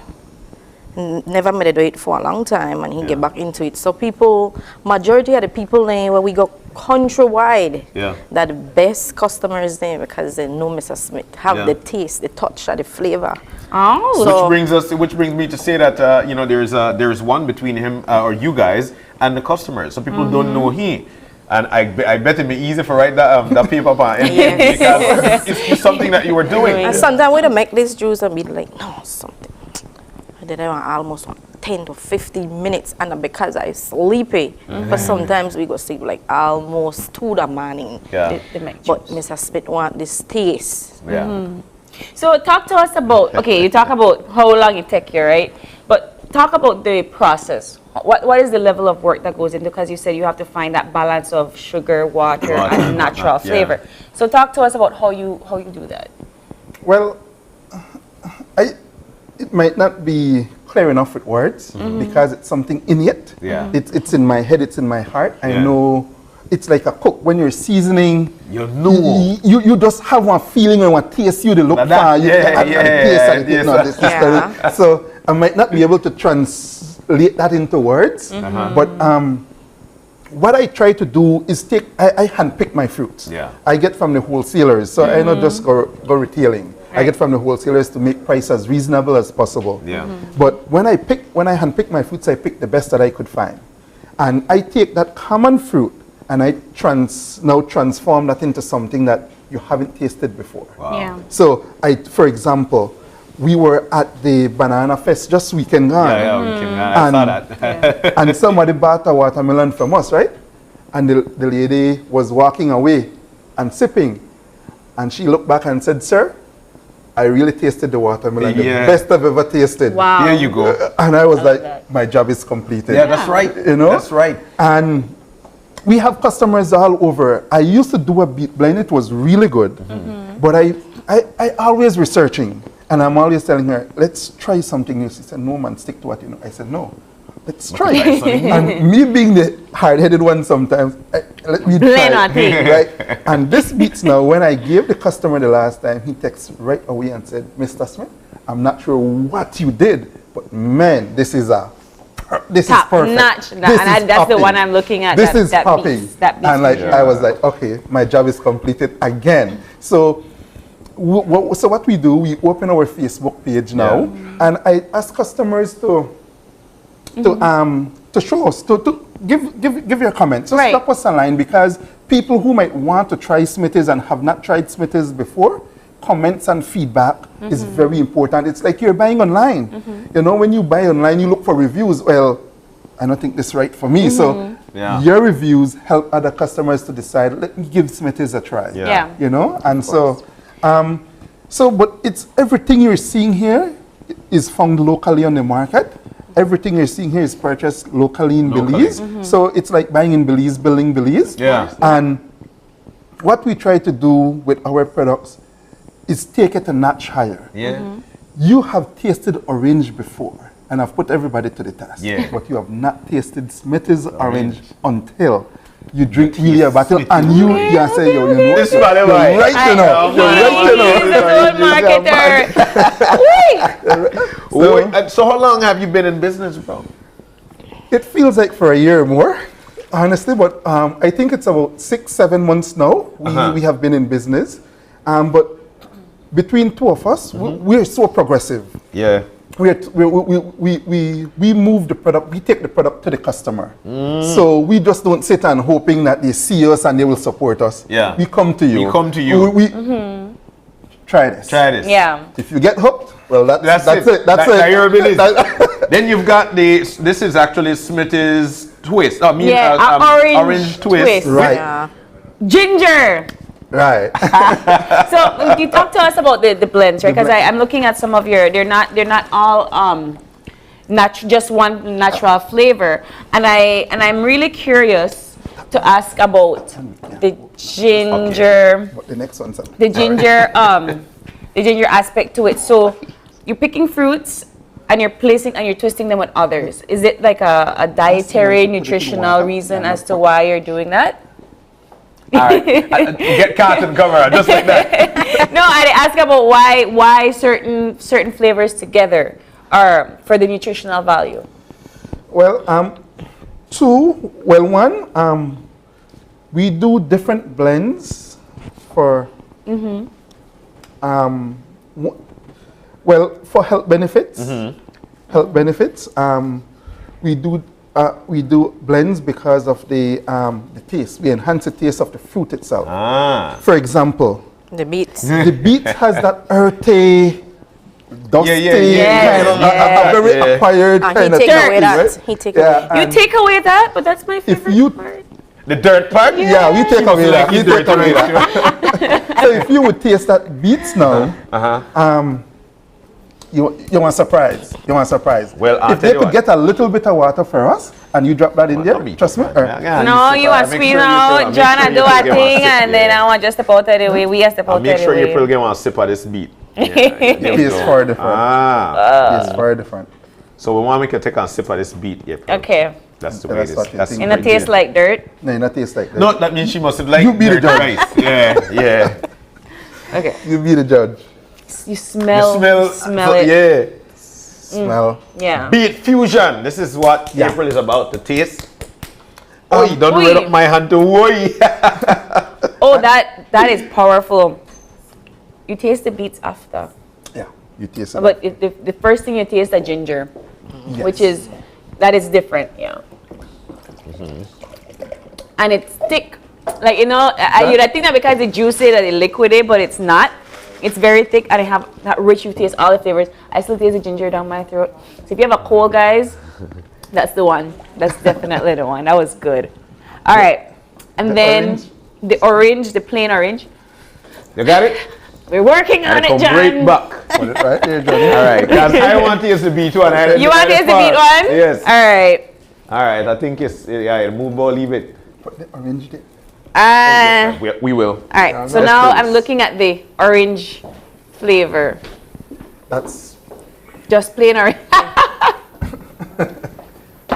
never made do it for a long time, and he get back into it. So people, majority of the people there, when we go countrywide, that the best customers there because they know Mr. Smith, have the taste, the touch, and the flavor. So which brings me to say that you know, there's one between him or you guys and the customers. So people don't know he. And I bet it'd be easy for write that paper up on because it's something that you were doing. And sometimes we don't make this juice and be like, no, something. I did it almost 10 to 15 minutes, and because I'm sleepy, but sometimes we go sleep like almost 2 the morning. But Mr. Smith want this taste. So talk to us about, okay, you talk about how long it take you, right? But talk about the process. What is the level of work that goes into, because you said you have to find that balance of sugar, water, and natural flavor. So talk to us about how you do that. Well, it might not be clear enough with words because it's something innate. It's in my head, it's in my heart. I know. It's like a cook. When you're seasoning, you know, you just have one feeling and one taste you to look for. So I might not be able to translate that into words, but what I try to do is I handpick my fruits. I get from the wholesalers, so I don't just go retailing. I get from the wholesalers to make price as reasonable as possible. But when I handpick my fruits, I pick the best that I could find, and I take that common fruit and I now transform that into something that you haven't tasted before. So for example, we were at the Banana Fest just weekend gone. I saw that. And somebody bought a watermelon from us, right? And the lady was walking away and sipping, and she looked back and said, "Sir, I really tasted the watermelon, the best I've ever tasted." Wow. Here you go. And I was like, my job is completed. That's right. You know? That's right. And we have customers all over. I used to do a beet blend. It was really good. But I always researching. And I'm always telling her, let's try something new. She said, no, man, stick to what you know. I said, no. let's try. And me being the hard-headed one sometimes, let me try. Right? And this beats now, when I gave the customer the last time, he texted right away and said, Mr. Smith, I'm not sure what you did, but man, this is perfect. Notch. That's the one I'm looking at. This is popping. And like I was like, okay, my job is completed again. So what we do, we open our Facebook page now, and I ask customers to show us, to give your comments. Just drop us a line, because people who might want to try Smitty's and have not tried Smitty's before, comments and feedback is very important. It's like you're buying online. You know, when you buy online, you look for reviews. Well, I don't think this is right for me. So your reviews help other customers to decide, let me give Smitty's a try. You know, and but it's everything you're seeing here is found locally on the market. Everything you're seeing here is purchased locally in Belize. So it's like buying in Belize, building Belize. And what we try to do with our products is take it a notch higher. You have tasted orange before, and I've put everybody to the test. But you have not tasted Smitty's orange until you drink really a bottle, and you say, yo, you know, this you're right, you know. So how long have you been in business, bro? It feels like for a year or more, honestly, but I think it's about 6-7 months now. We have been in business, but between two of us, we're so progressive. We move the product, we take the product to the customer. So we just don't sit and hoping that they see us and they will support us. We come to you. Try this. If you get hooked, well, that's it. That's it. Your ability. Then you've got this is actually Smitty's twist. Orange twist. Right. Ginger. Right. So you talk to us about the blends, right? Because I'm looking at some of your. They're not all just one natural flavor, and I'm really curious to ask about the ginger. The next one. The ginger. The ginger aspect to it. So you're picking fruits and you're placing and you're twisting them with others. Is it like a dietary, nutritional reason as to why you're doing that? All right. Get carton cover, just like that. No, I ask about why certain flavors together are for the nutritional value. Well, one, we do different blends for for health benefits. We do blends because of the taste. We enhance the taste of the fruit itself. For example, the beet. The beet has that earthy, dusty, kind of a very acquired kind of taste. Right? He take away. You take away that, but that's my favorite part. The dirt part? Yeah, we take away that. We take away that. So if you would taste that beets now, you want surprise. You want surprise. Well, if they could get a little bit of water for us, and you drop that in there, trust me. No, you want squeeze out, John, and do a thing, and then I want just step out of the way. We have step out of the way. Make sure you will get one sip of this beet. It's far different. It's far different. So we want to take a sip of this beet. Okay. That's the way it is. That's and it tastes like dirt? No, it not taste like dirt. No, that means she must have liked you be the judge. Rice. Yeah. Okay. You be the judge. You smell it. Yeah. Smell. Yeah. Beet fusion. This is what April is about, the taste. Oh, you don't read up my hand to worry. Oh, that is powerful. You taste the beets after. Yeah, you taste it. But the first thing you taste the ginger, which is, that is different, yeah. And it's thick. Like, you know, I think that because it's juicy that it's liquidy, but it's not. It's very thick and I have that rich, you taste all the flavors. I still taste the ginger down my throat. So if you have a cold, guys, that's the one. That's definitely the one. That was good. All right. And then the orange, the plain orange. You got it? We're working on it, John. Break back. Right there, John. All right. Because I want to taste the beet one. You want to taste the beet one? Yes. All right. All right. I think it's, move or leave it. Put the orange there. We will. All right. So now I'm looking at the orange flavor. That's just plain orange.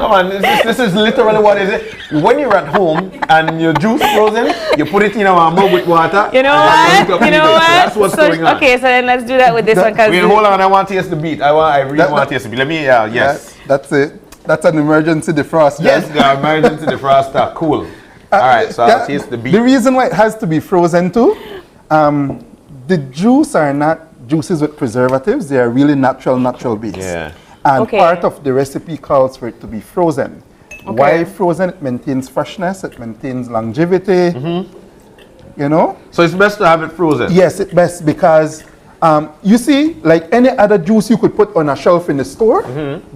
come on. This is literally what is it. When you're at home and your juice frozen, you put it in a mug with water. You know what? You know what? That's what's going on. Okay, so then let's do that with this one. Wait, hold on. I want to taste the beat. I really want to taste the beat. Let me, yes. That's it. That's an emergency defroster. Yes, the emergency defroster. Cool. All right, so I'll taste the beat. The reason why it has to be frozen too, the juice are not juices with preservatives. They are really natural beets. Yeah. And part of the recipe calls for it to be frozen. Why frozen? It maintains freshness, it maintains longevity, you know? So it's best to have it frozen? Yes, it's best because, you see, like any other juice you could put on a shelf in the store,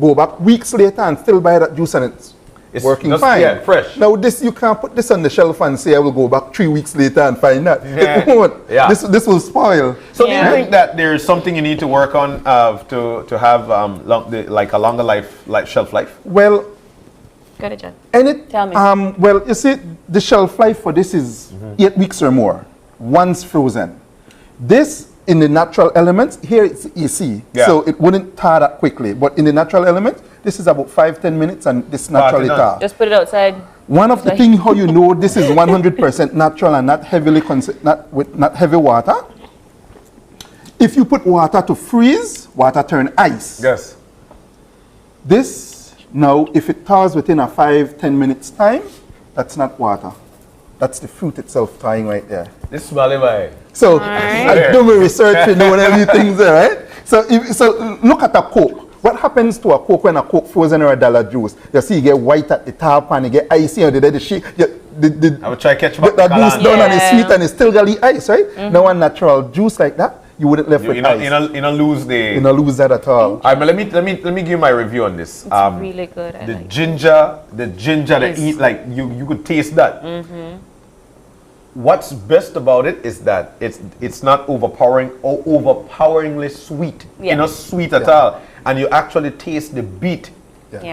go back weeks later and still buy that juice and it's working fine. Yeah, fresh. Now this, you can't put this on the shelf and say I will go back 3 weeks later and find that. Yeah. It won't. Yeah. This will spoil. So do you think that there's something you need to work on to have like a longer shelf life? Well, got it, John. Tell me. Well, you see, the shelf life for this is 8 weeks or more, once frozen. This, in the natural elements, here it's AC, so it wouldn't tar that quickly. But in the natural element, this is about 5-10 minutes and this naturally tar. Just put it outside. One of the things how you know this is 100% natural and not not heavy water. If you put water to freeze, water turn ice. Yes. This, now, if it thaws within a 5-10 minutes time, that's not water. That's the fruit itself thawing right there. This is Balibai. So, I do my research, you know, and everything's there, right? So, look at a Coke. What happens to a Coke when a Coke frozen or a dollar juice? You see, you get white at the top and you get icy and the shake. I will try to catch that juice down and it's sweet and it's still got the ice, right? Now, a natural juice like that, you wouldn't left with ice. You don't lose You don't lose that at all. All right, but let me give you my review on this. It's really good. The ginger that eat, like you could taste that. What's best about it is that it's not overpoweringly sweet. It's not sweet at all, and you actually taste the beet.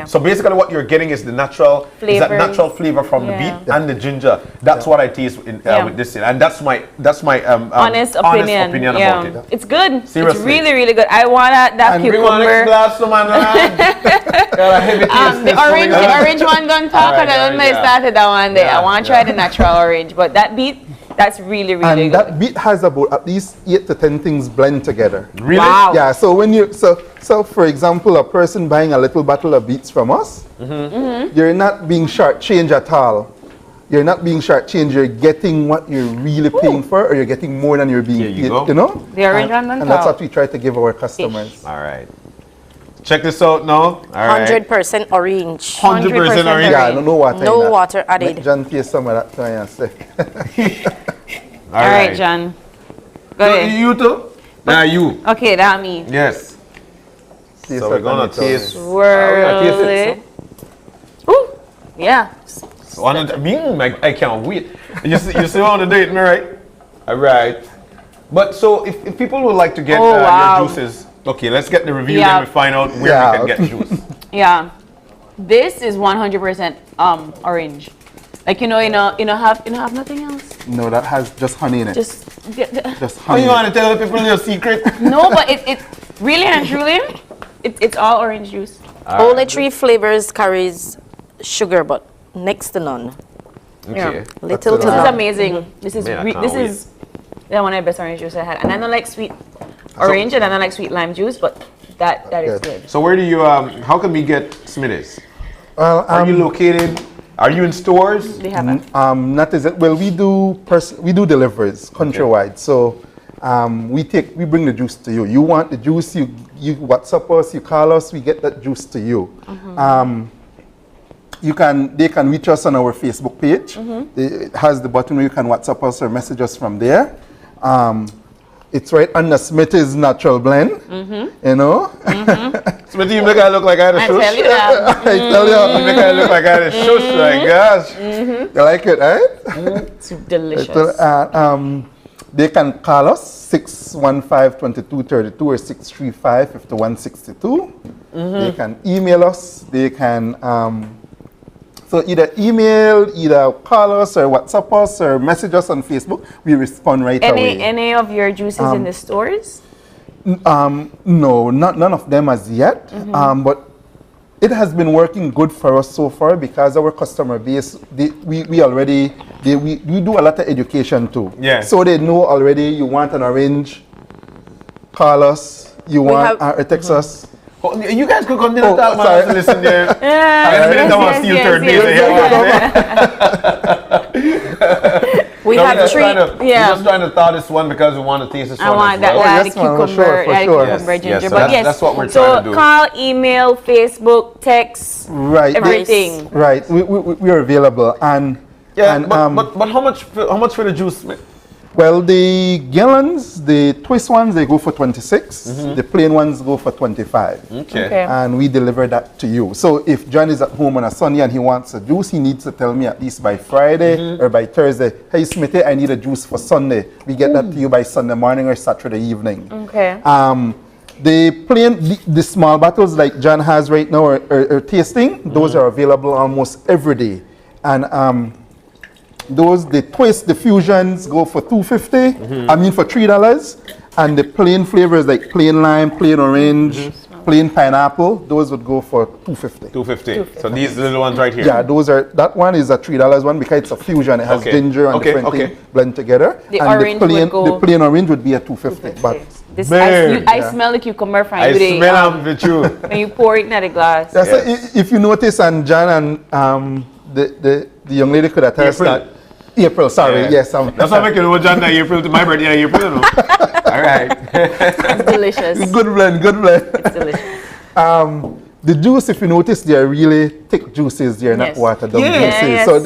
So basically, what you're getting is the natural flavor from the beet and the ginger. That's what I taste with this, and that's my honest opinion about it. It's good. Seriously. It's really, really good. I want that cucumber. The orange one don't talk, and I don't know started that one there. I want to try the natural orange, but that beet, that's really, really good. And that beet has about at least 8 to 10 things blend together. Really? Wow. Yeah. So when you so for example, a person buying a little bottle of beets from us, you're not being shortchanged at all. You're not being shortchanged. You're getting what you're really paying for, or you're getting more than you're being paid. You know. The orange one and that's what we try to give our customers. All right. Check this out now. 100% orange. 100% orange. Yeah, no water. No water added. Let John taste some of that. All right, John. Go ahead. You too? You. Okay, that me. Yes. So we're gonna taste. Swirl it. Ooh, yeah. I can't wait. You see on the date, right? All right. But so if people would like to get your juices. Okay, let's get the review, then we find out where we can get juice. Yeah, this is 100% orange. Like you have nothing else. No, that has just honey in it. Just Oh, honey. you want to tell the people your secret? No, but it really and truly, it's all orange juice. Only 3 flavors carries sugar, but next to none. Okay. Little to none. This is none. amazing. This is one of the best orange juice I had, and I don't like sweet orange, and I don't like sweet lime juice, but that is good. So where do you how can we get Smitty's? Are you located? Are you in stores? They have it. Not as it. Well, we do deliveries countrywide. So we bring the juice to you. You want the juice? You WhatsApp us. You call us. We get that juice to you. They can reach us on our Facebook page. It has the button where you can WhatsApp us or message us from there. It's right under Smitty's natural blend. You know? Smitty, you make it look like I had a shush. I tell you that. I tell you. You make it look like I had a shush, my gosh. You like it, right? It's delicious. They can call us 615-2232 or 635-5162. They can email us. They can so either email, either call us or WhatsApp us or message us on Facebook. We respond right away. Any of your juices in the stores? No, none of them as yet. But it has been working good for us so far because our customer base, we do a lot of education too. Yeah. So they know already you want an orange, call us, you want or text us. Oh, you guys could continue to talk, man. Listen there. We have three. We're just trying to thaw this one because we want to taste this one. I want that, the cucumber, cucumber, ginger. But yes, that's what we're trying to do. So call, email, Facebook, text, everything. Right, we are available. And but how much for the juice, man? Well, the gallons, the twist ones, they go for 26. The plain ones go for 25. Okay. And we deliver that to you. So if John is at home on a Sunday and he wants a juice, he needs to tell me at least by Friday or by Thursday, hey, Smitty, I need a juice for Sunday. We get that to you by Sunday morning or Saturday evening. Okay. The plain, the small bottles like John has right now are tasting, those are available almost every day. And those, the twist, the fusions go for $2.50. I mean for $3. And the plain flavors like plain lime, plain orange, plain pineapple, those would go for $2.50. $2.50. So these little ones right here. Yeah, those are. That one is a $3 one because it's a fusion. It has ginger and different things blend together. The and orange the plain orange would be a $2.50. But this, I smell the cucumber from you. I smell them with you. When you pour it in the glass. Yeah, so if you notice, and John and the young lady could attest that. April, sorry, yes. That's what I'm making know John April to my birthday in April. All right. It's delicious. Good blend, good blend. It's delicious. The juice, if you notice, they are really thick juices. They are not watered down juices. So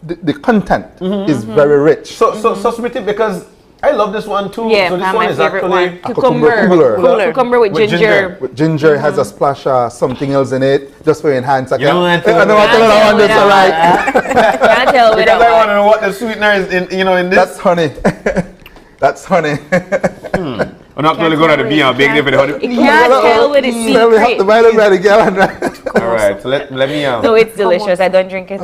the content is very rich. So Smitty, because I love this one too. Yeah, so this one is actually cucumber with ginger. With ginger, it has a splash of something else in it, just for enhance. I know what I want this Can't tell because I want to know what the sweetener is in this. That's honey. That's honey. I'm not going to go to the bee and bake it for the honey. You can't tell with the secret. We have to buy them by the gallon, right? All right, so let me No, it's delicious. I don't drink it.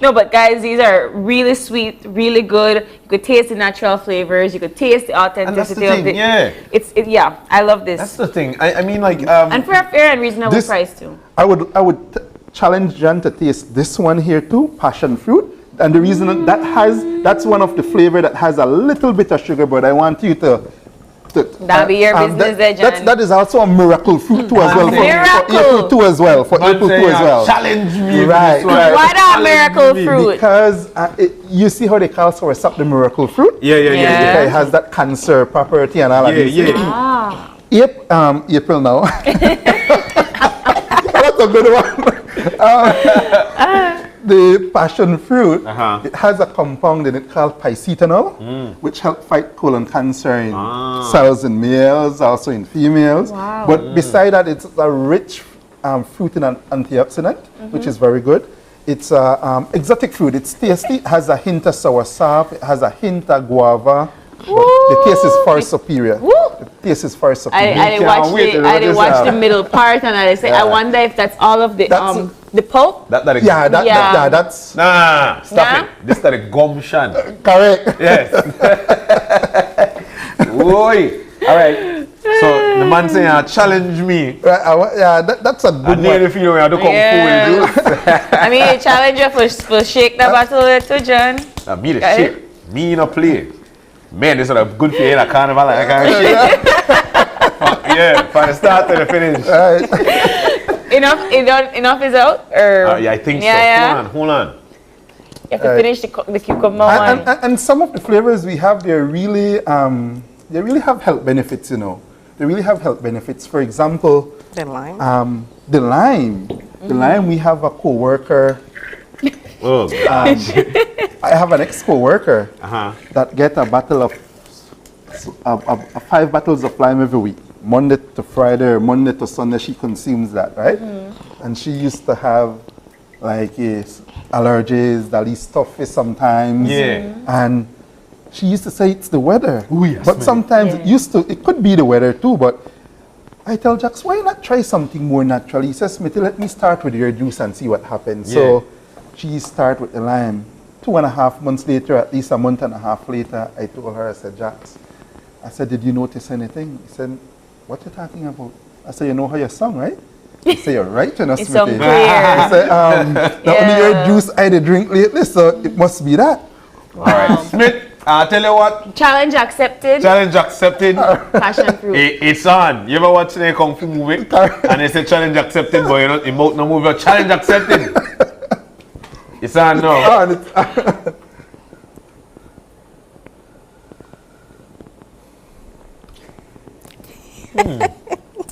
No, but guys, these are really sweet, really good. You could taste the natural flavors. You could taste the authenticity of it. Yeah, I love this. That's the thing. I mean, like, and for a fair and reasonable price too. I would challenge John to taste this one here too, passion fruit. And the reason that's one of the flavor that has a little bit of sugar, but I want you to. That'll be your business, John. That is also a miracle fruit too as well. For April too as well. For April too as well. Challenge me. Right. Why not miracle fruit? Because you see how they call soursop the miracle fruit? Yeah. It has that cancer property and all of these things. April now. That's a good one. The passion fruit, it has a compound in it called pycetanol, which helps fight colon cancer in cells in males, also in females. Wow. But beside that, it's a rich fruit in an antioxidant, which is very good. It's exotic fruit. It's tasty. It has a hint of soursop. It has a hint of guava. But the taste is far superior. The taste is far superior. I didn't watch the middle part, and I say, I wonder if that's all of the pulp. That's stop it. This is the gumption. Correct. Yes. Oi. All right. So the man saying, challenge me. That's a good one. I need to feel I do come I mean, a challenger for shake the bottle to John. Me the shake. Me no play. Man, this is a good for you in a carnival. I can't shake. Yeah, from the start to the finish. Enough is out? Or? I think so. Hold on. You have to finish the cucumber one. And some of the flavors we have, they really have health benefits, you know. They really have health benefits. For example, the lime. The lime, we have a co-worker. Oh, gosh. I have an ex-co-worker that get a bottle of 5 bottles of lime every week. Monday to Friday or Monday to Sunday, she consumes that, right? And she used to have like allergies, that is stuffy sometimes. And she used to say it's the weather. But sometimes it could be the weather too, but I tell Jax, why not try something more natural? He says, Smitty, let me start with your juice and see what happens. So she started with the lime. 2.5 months later, at least a month and a half later, I told her, I said, Jax, I said, did you notice anything? He said, what are you talking about? I say, you know how you song, right? I say, you're right, you know, It's Smitty. some clear. I say, the only your juice I did drink lately, so it must be that. All right, Smith, I'll tell you what. Challenge accepted. Challenge accepted. Passion fruit. It's on. You ever watch the Kung Fu movie? And they say challenge accepted, but you know, in both no movie, challenge accepted. It's on now.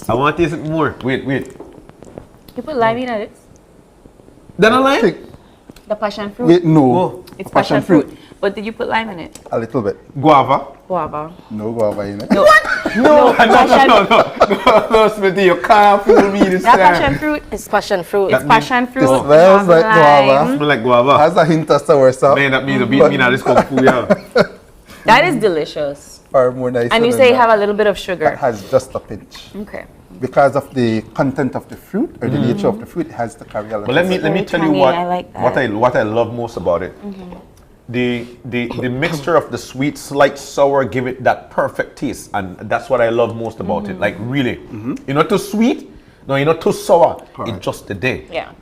I want to taste it more. Wait. You put lime in it? Then I like the passion fruit? Wait, no. It's passion fruit. But did you put lime in it? A little bit. Guava? Guava. No guava in it. No. No, Smitty, you can't fool me this That time. passion fruit? It's passion fruit. It's passion fruit. It smells like lime. guava. Smell like guava. Has a hint of sour stuff. Man, that means you beat me now, this Kung Fu, yeah. That is delicious. Far more nice. And you say you have a little bit of sugar. That has just a pinch. Okay. Because of the content of the fruit or the nature of the fruit, it has to carry a lot. But let me tell you tangy, what I like that. what I love most about it. The mixture of the sweet, slight sour give it that perfect taste, and that's what I love most about it. Like really, you're not too sweet, no, you're not too sour. It's just the day. Yeah.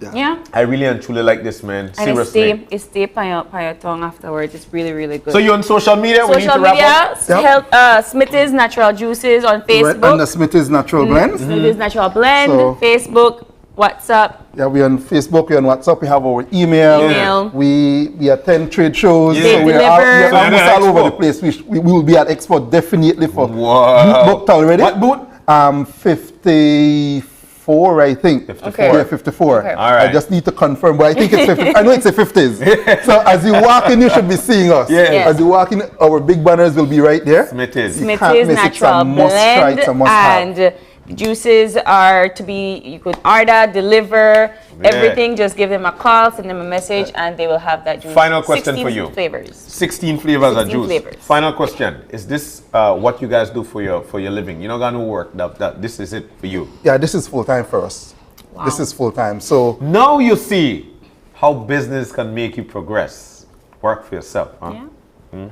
I really and truly like this, man. Seriously. And it stay on your tongue afterwards. It's really, really good. So you're on social media? We need Social to wrap media, up? help Smitty's Natural Juices on Facebook. Right, and the Smitty's Natural Blend. Smitty's Natural Blend, So- Facebook, WhatsApp. Yeah, we're on Facebook, we're on WhatsApp, we have our email. We attend trade shows. Yeah. So we're Deliver. almost all over the Expo. place. We will be at Expo definitely for Wow. booked already. What booth? 54, I think. 54. Yeah, 54. Okay. All right. I just need to confirm, but I think it's 50. I know it's the 50s. So as you walk in, you should be seeing us. Yes. Yes. As you walk in, our big banners will be right there. Smitty's. You can't Smitty's miss it. It's a Natural must try, Blend. it's a must have. And the juices are to be, you could order, deliver, everything. Just give them a call, send them a message, and they will have that juice. Final question 16 for you. flavors. 16 flavors of 16 juice. flavors. Final question. Is this what you guys do for your living? You're not gonna work. That this is it for you. Yeah, this is full time for us. Wow. This is full time. So Now you see how business can make you progress. Work for yourself, huh? Yeah. Me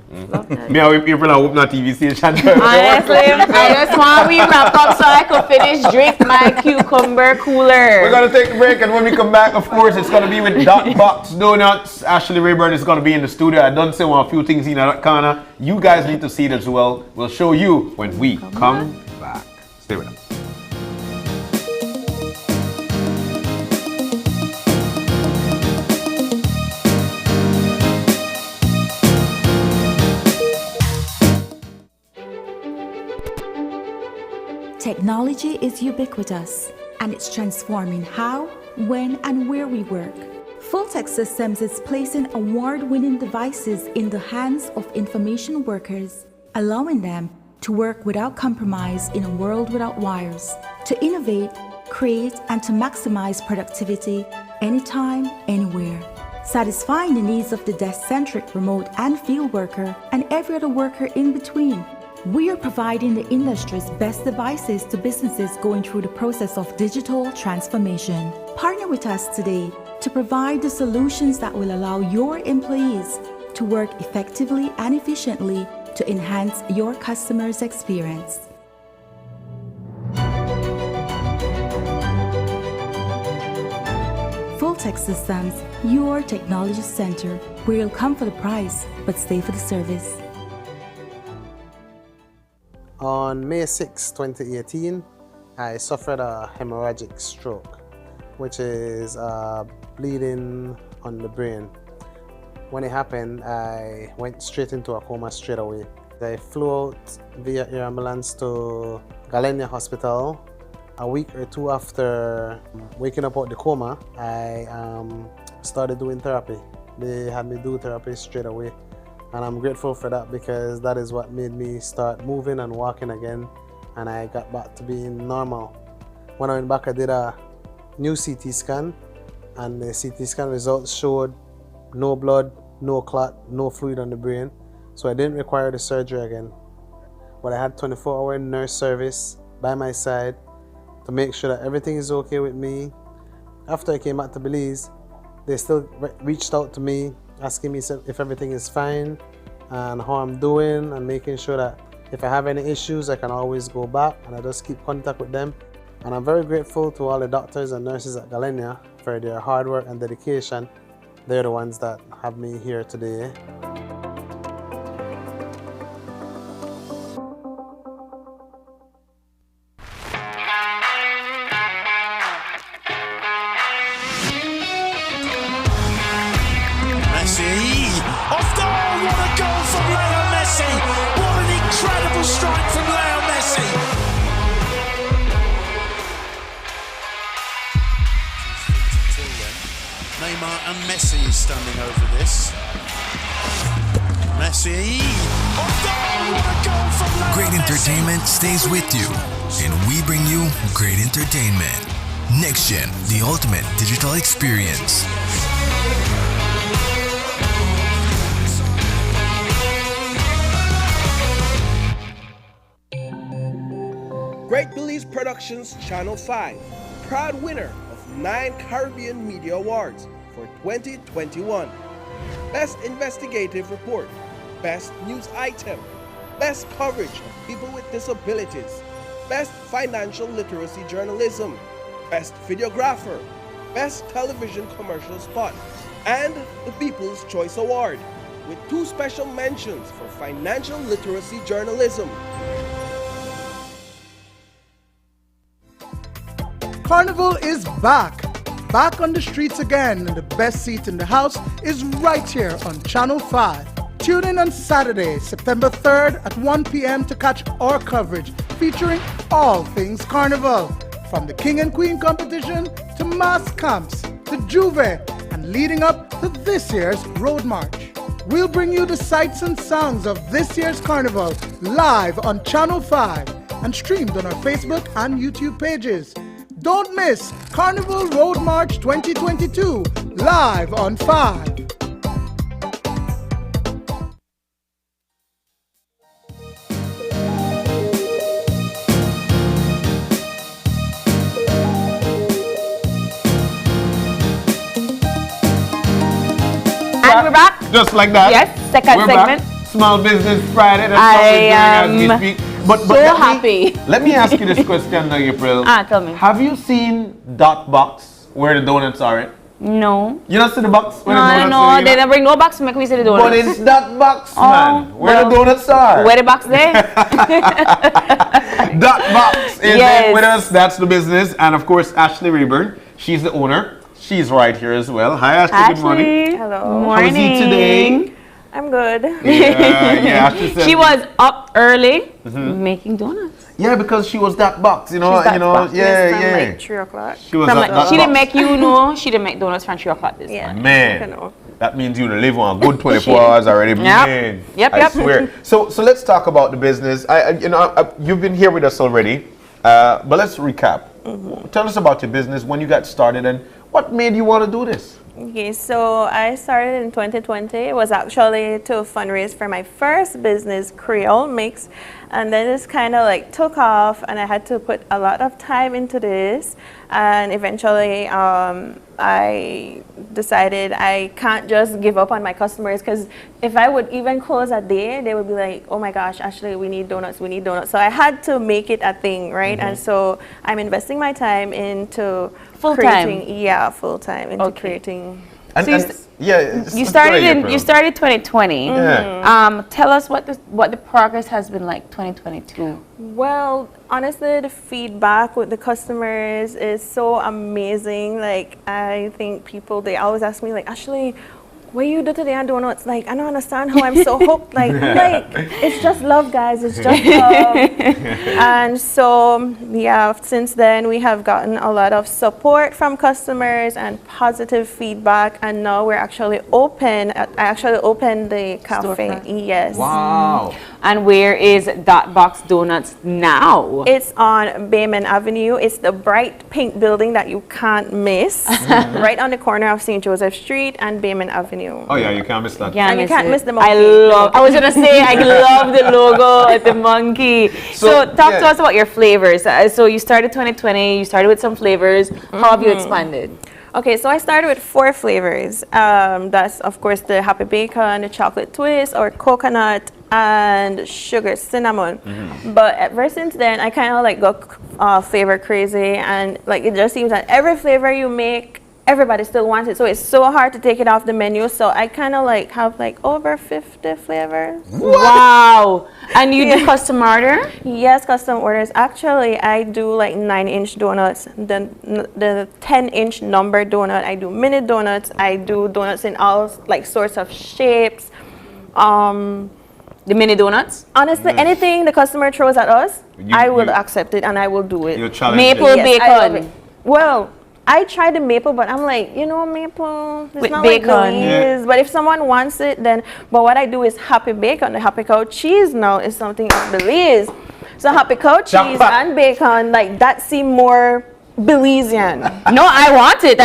and we people are open a TV station. Honestly, I just want we wrap up so I could finish drink my cucumber cooler. We're gonna take a break, and when we come back, of course, it's gonna be with Dot Box Donuts. Ashley Rayburn is gonna be in the studio. I done say a few things in that corner. You guys need to see it as well. We'll show you when we come back. Stay with us. Technology is ubiquitous, and it's transforming how, when, and where we work. Fulltech Systems is placing award-winning devices in the hands of information workers, allowing them to work without compromise in a world without wires, to innovate, create, and to maximize productivity anytime, anywhere. Satisfying the needs of the desk-centric remote and field worker and every other worker in between. We are providing the industry's best devices to businesses going through the process of digital transformation. Partner with us today to provide the solutions that will allow your employees to work effectively and efficiently to enhance your customers' experience. Fulltech Systems, your technology center, where you'll come for the price but stay for the service. On May 6, 2018, I suffered a hemorrhagic stroke, which is bleeding on the brain. When it happened, I went straight into a coma straight away. I flew out via air ambulance to Galenia Hospital. A week or two after waking up out the coma, I started doing therapy. They had me do therapy straight away. And I'm grateful for that because that is what made me start moving and walking again, and I got back to being normal. When I went back, I did a new CT scan, and the CT scan results showed no blood, no clot, no fluid on the brain, so I didn't require the surgery again. But I had 24-hour nurse service by my side to make sure that everything is okay with me. After I came back to Belize, they still reached out to me, asking me if everything is fine and how I'm doing, and making sure that if I have any issues I can always go back, and I just keep contact with them. And I'm very grateful to all the doctors and nurses at Galenia for their hard work and dedication. They're the ones that have me here today. Messi! Off goal! What a goal from Leo Messi! What an incredible strike from Leo Messi! Neymar and Messi is standing over this. Messi! Off goal! What a goal from Leo Great entertainment stays with you, and we bring you great entertainment. Next Gen, the ultimate digital experience. Great Belize Productions Channel 5, proud winner of 9 Caribbean Media Awards for 2021. Best Investigative Report, Best News Item, Best Coverage of People with Disabilities, Best Financial Literacy Journalism, Best Videographer, Best Television Commercial Spot, and the People's Choice Award, with 2 special mentions for Financial Literacy Journalism. Carnival is back. Back on the streets again, and the best seat in the house is right here on Channel 5. Tune in on Saturday, September 3rd at 1 p.m. to catch our coverage featuring all things Carnival. From the King and Queen competition to mass camps to Juve and leading up to this year's Road March. We'll bring you the sights and sounds of this year's Carnival live on Channel 5 and streamed on our Facebook and YouTube pages. Don't miss Carnival Road March 2022 live on 5. And we're back. Just like that. Yes, second we're segment. Back. Small Business Friday. That's I what we're doing as we speak. But so happy. Let me ask you this question now, April. Tell me. Have you seen Dot Box where the donuts are in? No. You don't see the box where No, the donuts no, are? they don't bring no box to make me see the donuts. But it's Dot Box, man. Where the donuts are. Where the box there? Dot Box is in with us. That's the business. And of course, Ashley Rayburn. She's the owner. She's right here as well. Hi, Ashley. Good morning. Hello. How is he today? I'm good. Ashley said She was up early making donuts. Yeah, because she was Dot Box, you know, She's Dot you know, Box, yeah, from yeah. like 3 o'clock. She was Dot Box. She didn't make she didn't make donuts from 3 o'clock this morning. Man, that means you live on a good 24 hours already. Man, Yep. I swear. So let's talk about the business. You've been here with us already, but let's recap. Tell us about your business, when you got started, and what made you want to do this? Okay, so I started in 2020. It was actually to fundraise for my first business, Creole Mix, and then this kind of like took off, and I had to put a lot of time into this, and eventually I decided I can't just give up on my customers, because if I would even close a day, they would be like, oh my gosh, Ashley, we need donuts. So I had to make it a thing, right? And so I'm investing my time into Full-time? Yeah, full-time into creating. You started 2020. Tell us what the progress has been like 2022. Well, honestly, the feedback with the customers is so amazing. Like, I think people, they always ask me, like, Ashley, what you do today on donuts? Like, I don't understand how I'm so hooked. Like, it's just love, guys. It's just love. And so, yeah, since then we have gotten a lot of support from customers and positive feedback. And now we're actually open. I actually opened the cafe. Storefront. Yes. Wow. And where is Dot Box Donuts now? It's on Bayman Avenue. It's the bright pink building that you can't miss. Right on the corner of St. Joseph Street and Bayman Avenue. Oh yeah, you can't miss that. And you can't miss the monkey. I was gonna say I love the logo at the monkey. So talk to us about your flavors. So you started 2020. You started with some flavors. How have you expanded? Okay, so I started with 4 flavors. That's of course the Happy Bacon, the Chocolate Twist, or Coconut, and sugar, cinnamon. But ever since then, I kind of like got flavor crazy, and like it just seems that every flavor you make, everybody still wants it. So it's so hard to take it off the menu. So I kind of like have like over 50 flavors. Wow! And you do custom order? Yes, custom orders. Actually, I do like 9-inch donuts. Then the 10-inch number donut. I do mini donuts. I do donuts in all like sorts of shapes. The mini donuts? Honestly, anything the customer throws at us, I will accept it and I will do it. Maple bacon. Well, I tried the maple, but I'm like, maple, it's with not bacon. like Belize. But if someone wants it, then, but what I do is happy bacon. The happy cow cheese now is something of Belize. So happy cow cheese and bacon, like that seem more Belizean. No, I want it.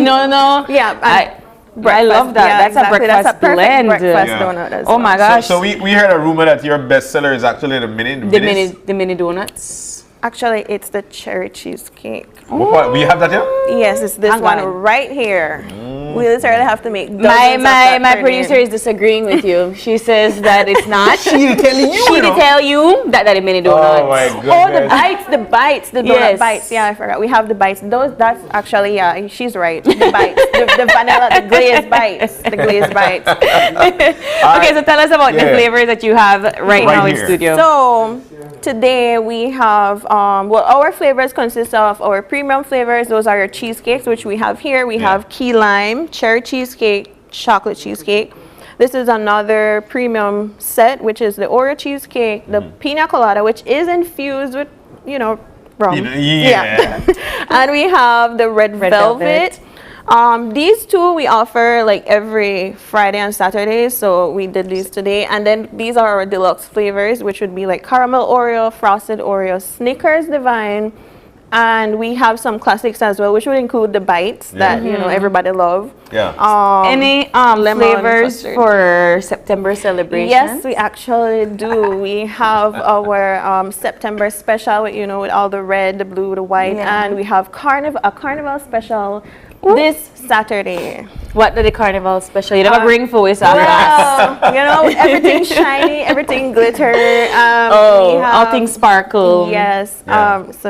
No. Yeah. I love that. Yeah, that's exactly. a breakfast That's a perfect blend. breakfast donut as Oh my well. gosh. So we heard a rumor that your bestseller is actually the mini donuts. Actually, it's the cherry cheesecake. What, we have that here? Yes, it's this one right here. We literally have to make My producer is disagreeing with you. She says that it's not. She'll tell you. She'll tell you that the mini donuts. Oh my goodness. Oh, the bites, the donut Yes. bites. Yeah, I forgot. We have the bites. That's actually, yeah, she's right. The bites, the vanilla, the glazed bites, the glazed bites. Okay, so tell us about the flavors that you have right now in studio. So today we have, our flavors consist of our premium flavors. Those are your cheesecakes, which we have here. We have key lime, cherry cheesecake, chocolate cheesecake. This is another premium set, which is the Oreo cheesecake, the pina colada, which is infused with, rum. Yeah. And we have the red velvet. These two we offer like every Friday and Saturday, so we did these today. And then these are our deluxe flavors, which would be like caramel Oreo, frosted Oreo, Snickers Divine, and we have some classics as well, which would include the bites that everybody love. Yeah. Any flavors for September celebration? Yes, we actually do. We have our September special with with all the red, the blue, the white, and we have a carnival special this Saturday. What the carnival special? You never bring for us. Well, everything shiny, everything glitter. All things sparkle. Yes. So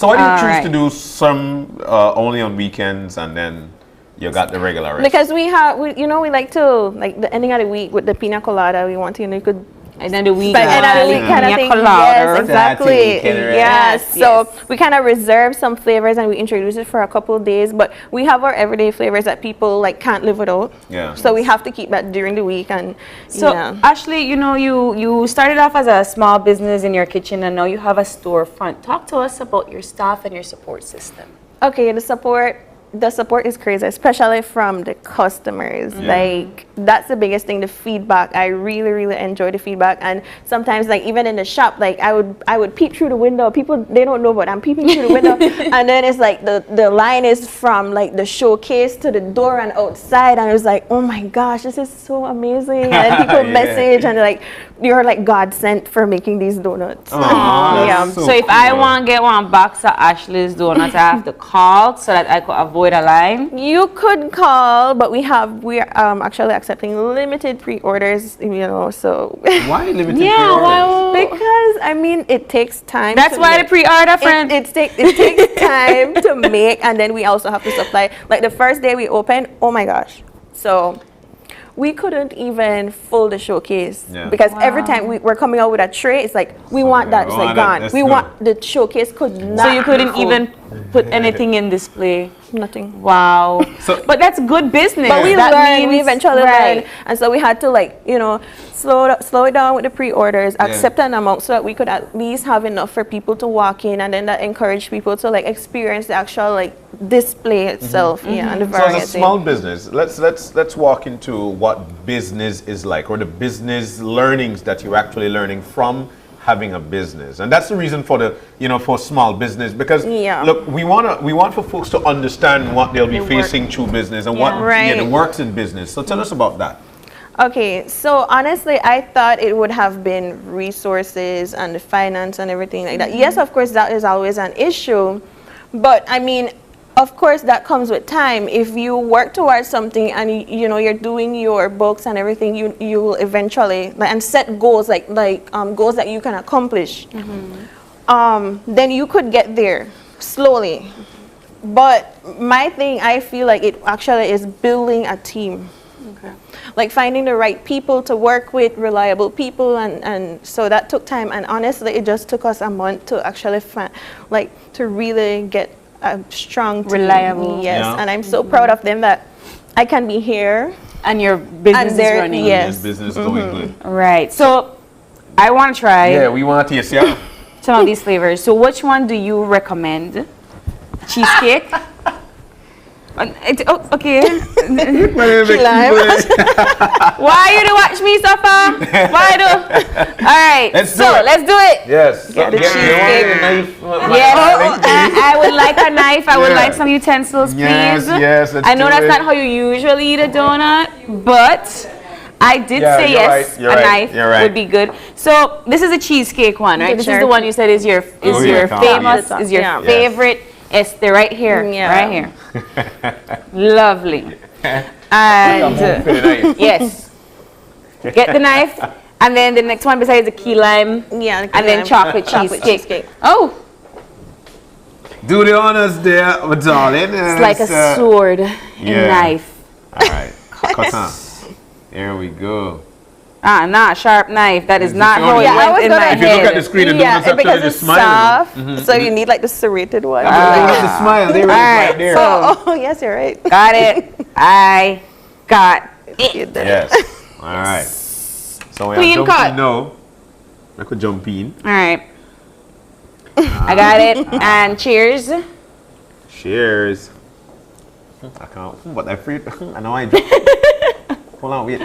why do you choose to do some only on weekends and then you got the regular rest? Because we like to, like the ending of the week with the pina colada, we want to, you could and then the week kind of thing. Yes, exactly. Yes. So we kind of reserve some flavors and we introduce it for a couple of days, but we have our everyday flavors that people like can't live without. Yeah. So we have to keep that during the week. And so Ashley, you started off as a small business in your kitchen and now you have a storefront. Talk to us about your staff and your support system. Okay, the support is crazy, especially from the customers. Like that's the biggest thing, the feedback. I really, really enjoy the feedback. And sometimes like even in the shop, like I would peep through the window. People, they don't know, but I'm peeping through the window. And then it's like the line is from like the showcase to the door and outside. And it was like, oh my gosh, this is so amazing. And then people message and they're like, you're like God sent for making these donuts. So if I want to get one box of Ashley's donuts, I have to call so that I could avoid a line? You could call, but we're actually accepting limited pre-orders, so. Why limited pre-orders? Because, I mean, it takes time. That's why the pre-order, friend. It takes time to make, and then we also have to supply. Like the first day we opened, oh my gosh. So we couldn't even full the showcase because every time we're coming out with a tray, it's like we want that, it's like gone. We want the showcase could not. So you couldn't even put anything in display. Nothing. Wow. But that's good business. But we eventually learned, and so we had to slow it down with the pre-orders, accept an amount so that we could at least have enough for people to walk in, and then that encourage people to experience the actual display itself. And the variety. So as a small business, let's walk into what business is like, or the business learnings that you're actually learning from having a business. And that's the reason for for small business, because look, we want for folks to understand what they'll be facing through business and what works in business. So tell us about that. Okay, so honestly, I thought it would have been resources and the finance and everything like that. Yes, of course, that is always an issue, but I mean, of course, that comes with time. If you work towards something and you know you're doing your books and everything, you will eventually and set goals like goals that you can accomplish. Then you could get there slowly. But my thing, I feel like it actually is building a team. Like finding the right people to work with, reliable people, and so that took time. And honestly, it just took us a month to actually to really get a strong team. Reliable. Yes, and I'm so proud of them that I can be here. And your business is running. Yes. Business going good. Right. So I want to try. Yeah, we want to taste, yeah. Some of these flavors. So which one do you recommend? Cheesecake? Okay. Why you to watch me suffer? Why do? All right. Let's do it. Yes. Get the cheesecake. Yes. I would like a knife. I would like some utensils, please. Yes. I know that's not how you usually eat a donut, but I did say yes. You're a right. knife would be good. So this is a cheesecake one, right? This is the one you said is your famous, is your favorite. It's right here, right here. Lovely. And yes, get the knife, and then the next one besides the key lime, and then chocolate cheesecake. Oh, do the honors there, darling. it's like a sword and knife. All right, cut on. There we go. Sharp knife. That is not how it went in my head. If you look at the screen, the donuts actually because it's soft, so you need like the serrated one. Look at the smile. There, right there. Oh, yes, you're right. Got it. I got it. Yes. All right. So we Clean cut. No, I could jump in. All right. I got it. And cheers. Cheers. I can't. But I afraid. I know I. Hold on, wait.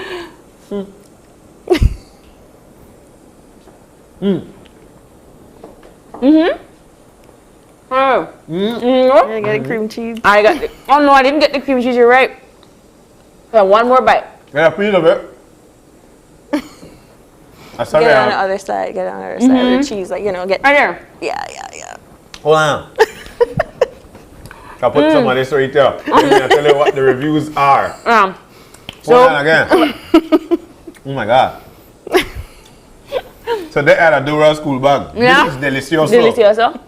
Oh. You get a cream cheese. I got it. Oh no, I didn't get the cream cheese. You're right. One more bite. Yeah, a piece of it. Get it on the other side. Get it on the other side of the cheese. Like, get right there. Yeah. Hold on. I'll put some of this right there. I'll tell you what the reviews are. Hold on again. Oh my God. So they had a Dura school bag. Yeah. This is delicioso. Delicioso.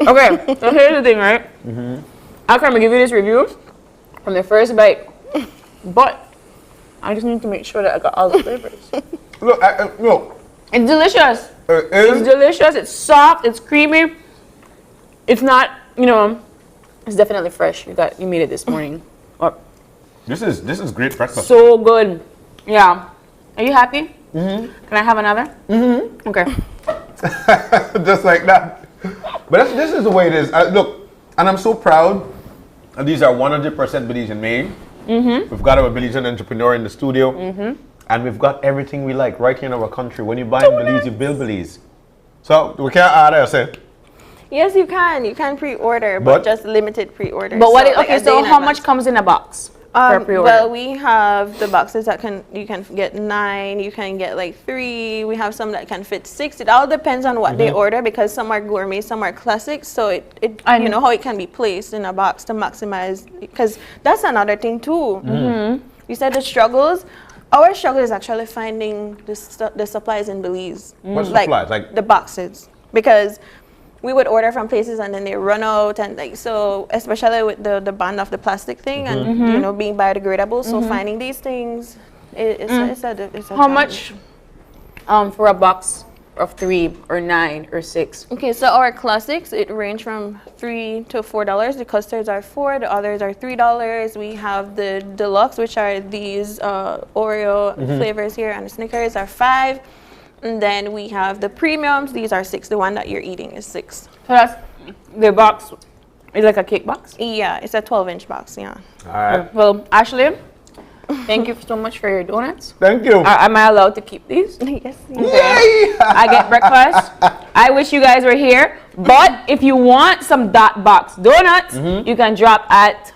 Okay, so here's the thing, right? I'm going to give you this review from the first bite, but I just need to make sure that I got all the flavors. Look. It's delicious. It's delicious. It's soft. It's creamy. It's not, it's definitely fresh. You made it this morning. This is great breakfast. So good. Yeah. Are you happy? Can I have another? Okay. Just like that. But this is the way it is. Look, and I'm so proud. And these are 100% Belizean made. We've got our Belizean entrepreneur in the studio. And we've got everything we like right here in our country. When you buy in Belize, you build Belize. So we can't order, say. Yes, you can. You can pre-order, but just limited pre-order. But so how much comes in a box for pre-order? Well, we have the boxes that you can get 9, you can get like 3. We have some that can fit 6. It all depends on what they order, because some are gourmet, some are classic. So it you know how it can be placed in a box to maximize, because that's another thing too. You said the struggles. Our struggle is actually finding the supplies in Belize. What supplies? Like the boxes, because we would order from places and then they run out, and so especially with the ban of the plastic thing and being biodegradable. So finding these things, it's a how much for a box of 3 or 9 or 6? Okay, so our classics, it range from $3 to $4. The custards are $4, the others are $3. We have the deluxe, which are these Oreo flavors here, and the Snickers are $5. And then we have the premiums. These are $6. The one that you're eating is $6. So that's the box is like a cake box? Yeah, it's a 12-inch box. Yeah. All right. Well, Ashley, thank you so much for your donuts. Thank you. Am I allowed to keep these? Yes. Okay. I get breakfast. I wish you guys were here. But if you want some dot box donuts, you can drop at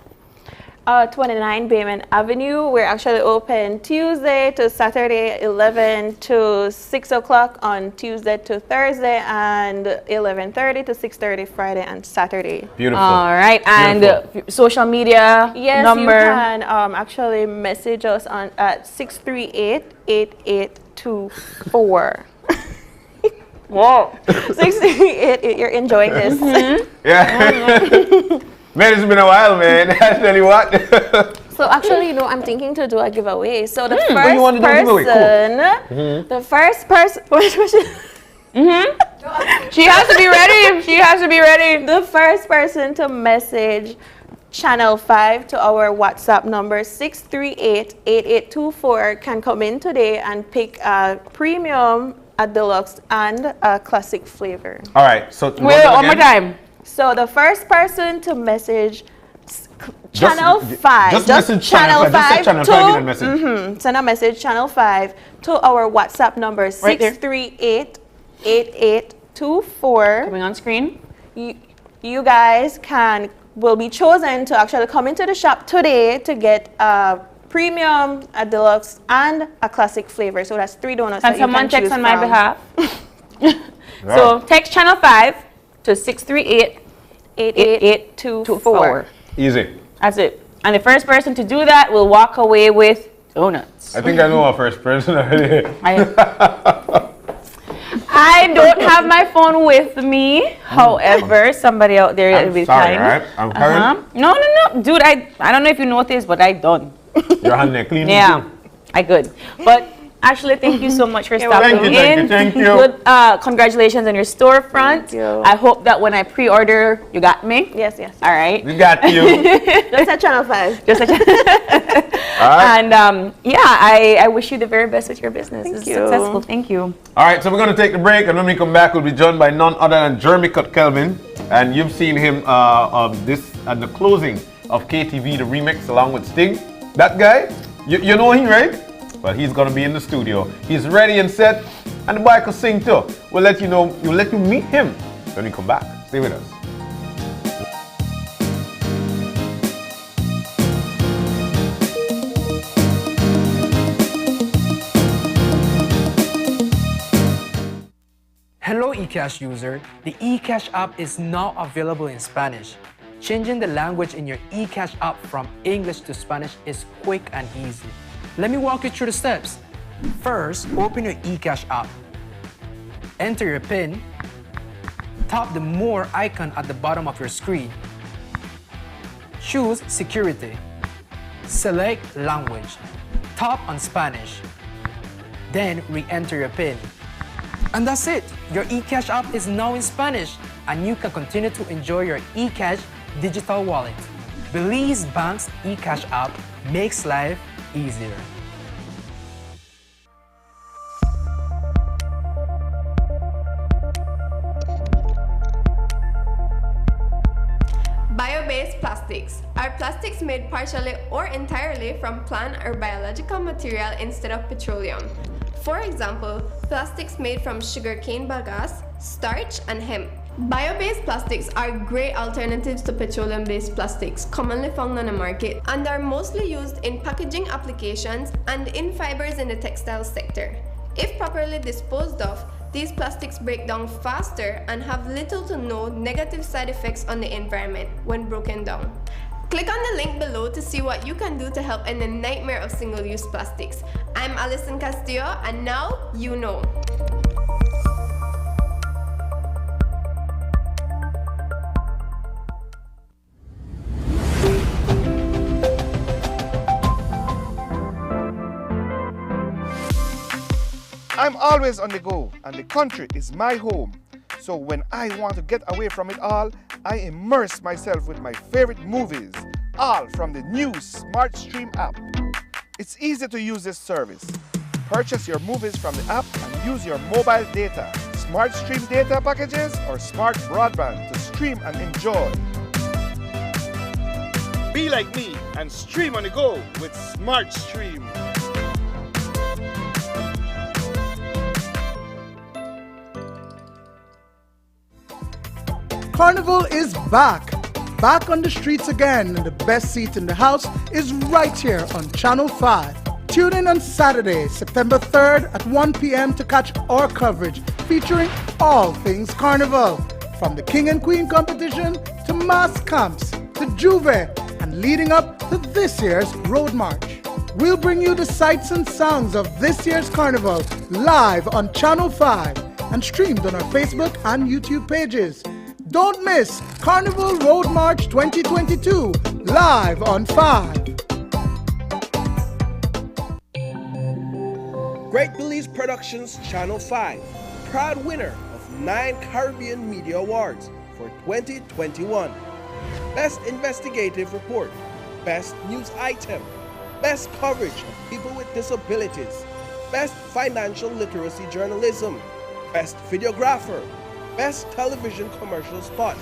29 Bayman Avenue. We're actually open Tuesday to Saturday, 11 to 6 o'clock on Tuesday to Thursday, and 11:30 to 6:30 Friday and Saturday. Beautiful. All right, and social media number. You can actually message us on at 638-8824. Whoa. 638, you're enjoying this. Yeah. Man, it's been a while, man. I tell you what. So actually, I'm thinking to do a giveaway. So the you first want to do a giveaway? person, Cool. the first person, She has to be ready. She has to be ready. The first person to message Channel 5 to our WhatsApp number 638-8824 can come in today and pick a premium, a deluxe, and a classic flavor. All right. So wait, one more time. So the first person to message Channel 5, just message Channel 5. Just say Channel 5 in a message. Send a message Channel 5 to our WhatsApp number 638-8824. Coming on screen. You guys will be chosen to actually come into the shop today to get a premium, a deluxe, and a classic flavor. So that's 3 donuts. Can someone text on my behalf? So text Channel 5 to 638-8824. Easy. That's it. And the first person to do that will walk away with donuts. I think I know our first person already. I don't have my phone with me. However, somebody out there will be sorry, kind. all right? I'm current. No. Dude, I don't know if you noticed, but I done. Your hand there clean. Yeah, I good. But actually, thank you so much for stopping in. Thank you. Good, congratulations on your storefront. I hope that when I pre-order, you got me. Yes. All right. We got you. Just at Channel 5. Just at And I wish you the very best with your business. It's successful. Thank you. All right, so we're going to take the break, and when we come back, we'll be joined by none other than Jeremey Cuthkelvin. And you've seen him this at the closing of KTV, the remix, along with Sting. That guy, you know him, right? Well, he's going to be in the studio. He's ready and set, and the boy can sing too. We'll let you know, we'll let you meet him when we come back. Stay with us. Hello eCash user, the eCash app is now available in Spanish. Changing the language in your eCash app from English to Spanish is quick and easy. Let me walk you through the steps. First, open your eCash app. Enter your PIN. Tap the More icon at the bottom of your screen. Choose Security. Select Language. Tap on Spanish. Then re-enter your PIN. And that's it! Your eCash app is now in Spanish, and you can continue to enjoy your eCash digital wallet. Belize Bank's eCash app makes life easier. Bio-based plastics are plastics made partially or entirely from plant or biological material instead of petroleum. For example, plastics made from sugarcane bagasse, starch, and hemp. Bio-based plastics are great alternatives to petroleum-based plastics commonly found on the market and are mostly used in packaging applications and in fibers in the textile sector. If properly disposed of, these plastics break down faster and have little to no negative side effects on the environment when broken down. Click on the link below to see what you can do to help end the nightmare of single-use plastics. I'm Alliston Castillo, and now you know. I'm always on the go, and the country is my home. So when I want to get away from it all, I immerse myself with my favorite movies, all from the new Smart Stream app. It's easy to use this service. Purchase your movies from the app and use your mobile data, Smart Stream data packages, or smart broadband to stream and enjoy. Be like me and stream on the go with Smart Stream. Carnival is back. back on the streets again, and the best seat in the house is right here on Channel 5. Tune in on Saturday, September 3rd at 1 p.m. to catch our coverage featuring all things carnival, from the King and Queen competition to mass camps to Juve, and leading up to this year's Road March. We'll bring you the sights and sounds of this year's carnival live on Channel 5 and streamed on our Facebook and YouTube pages. Don't miss Carnival Road March 2022 live on 5. Great Belize Productions Channel 5, proud winner of 9 Caribbean Media Awards for 2021. Best Investigative Report, Best News Item, Best Coverage of People with Disabilities, Best Financial Literacy Journalism, Best Videographer, Best Television Commercial Spot,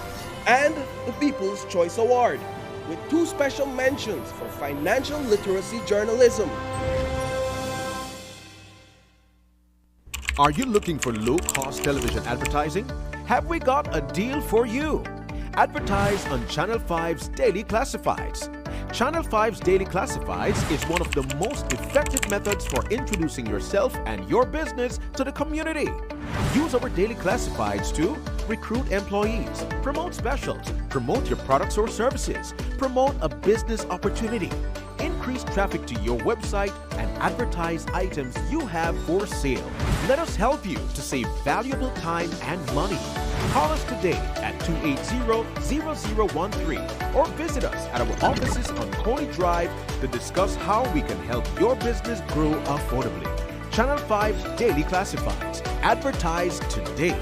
and the People's Choice Award, with 2 special mentions for Financial Literacy Journalism. Are you looking for low-cost television advertising? Have we got a deal for you? Advertise on Channel 5's Daily Classifieds. Channel 5's Daily Classifieds is one of the most effective methods for introducing yourself and your business to the community. Use our Daily Classifieds to recruit employees, promote specials, promote your products or services, promote a business opportunity, increase traffic to your website, and advertise items you have for sale. Let us help you to save valuable time and money. Call us today at 280-0013 or visit us at our offices on Coney Drive to discuss how we can help your business grow affordably. Channel 5's Daily Classifieds. Advertise today.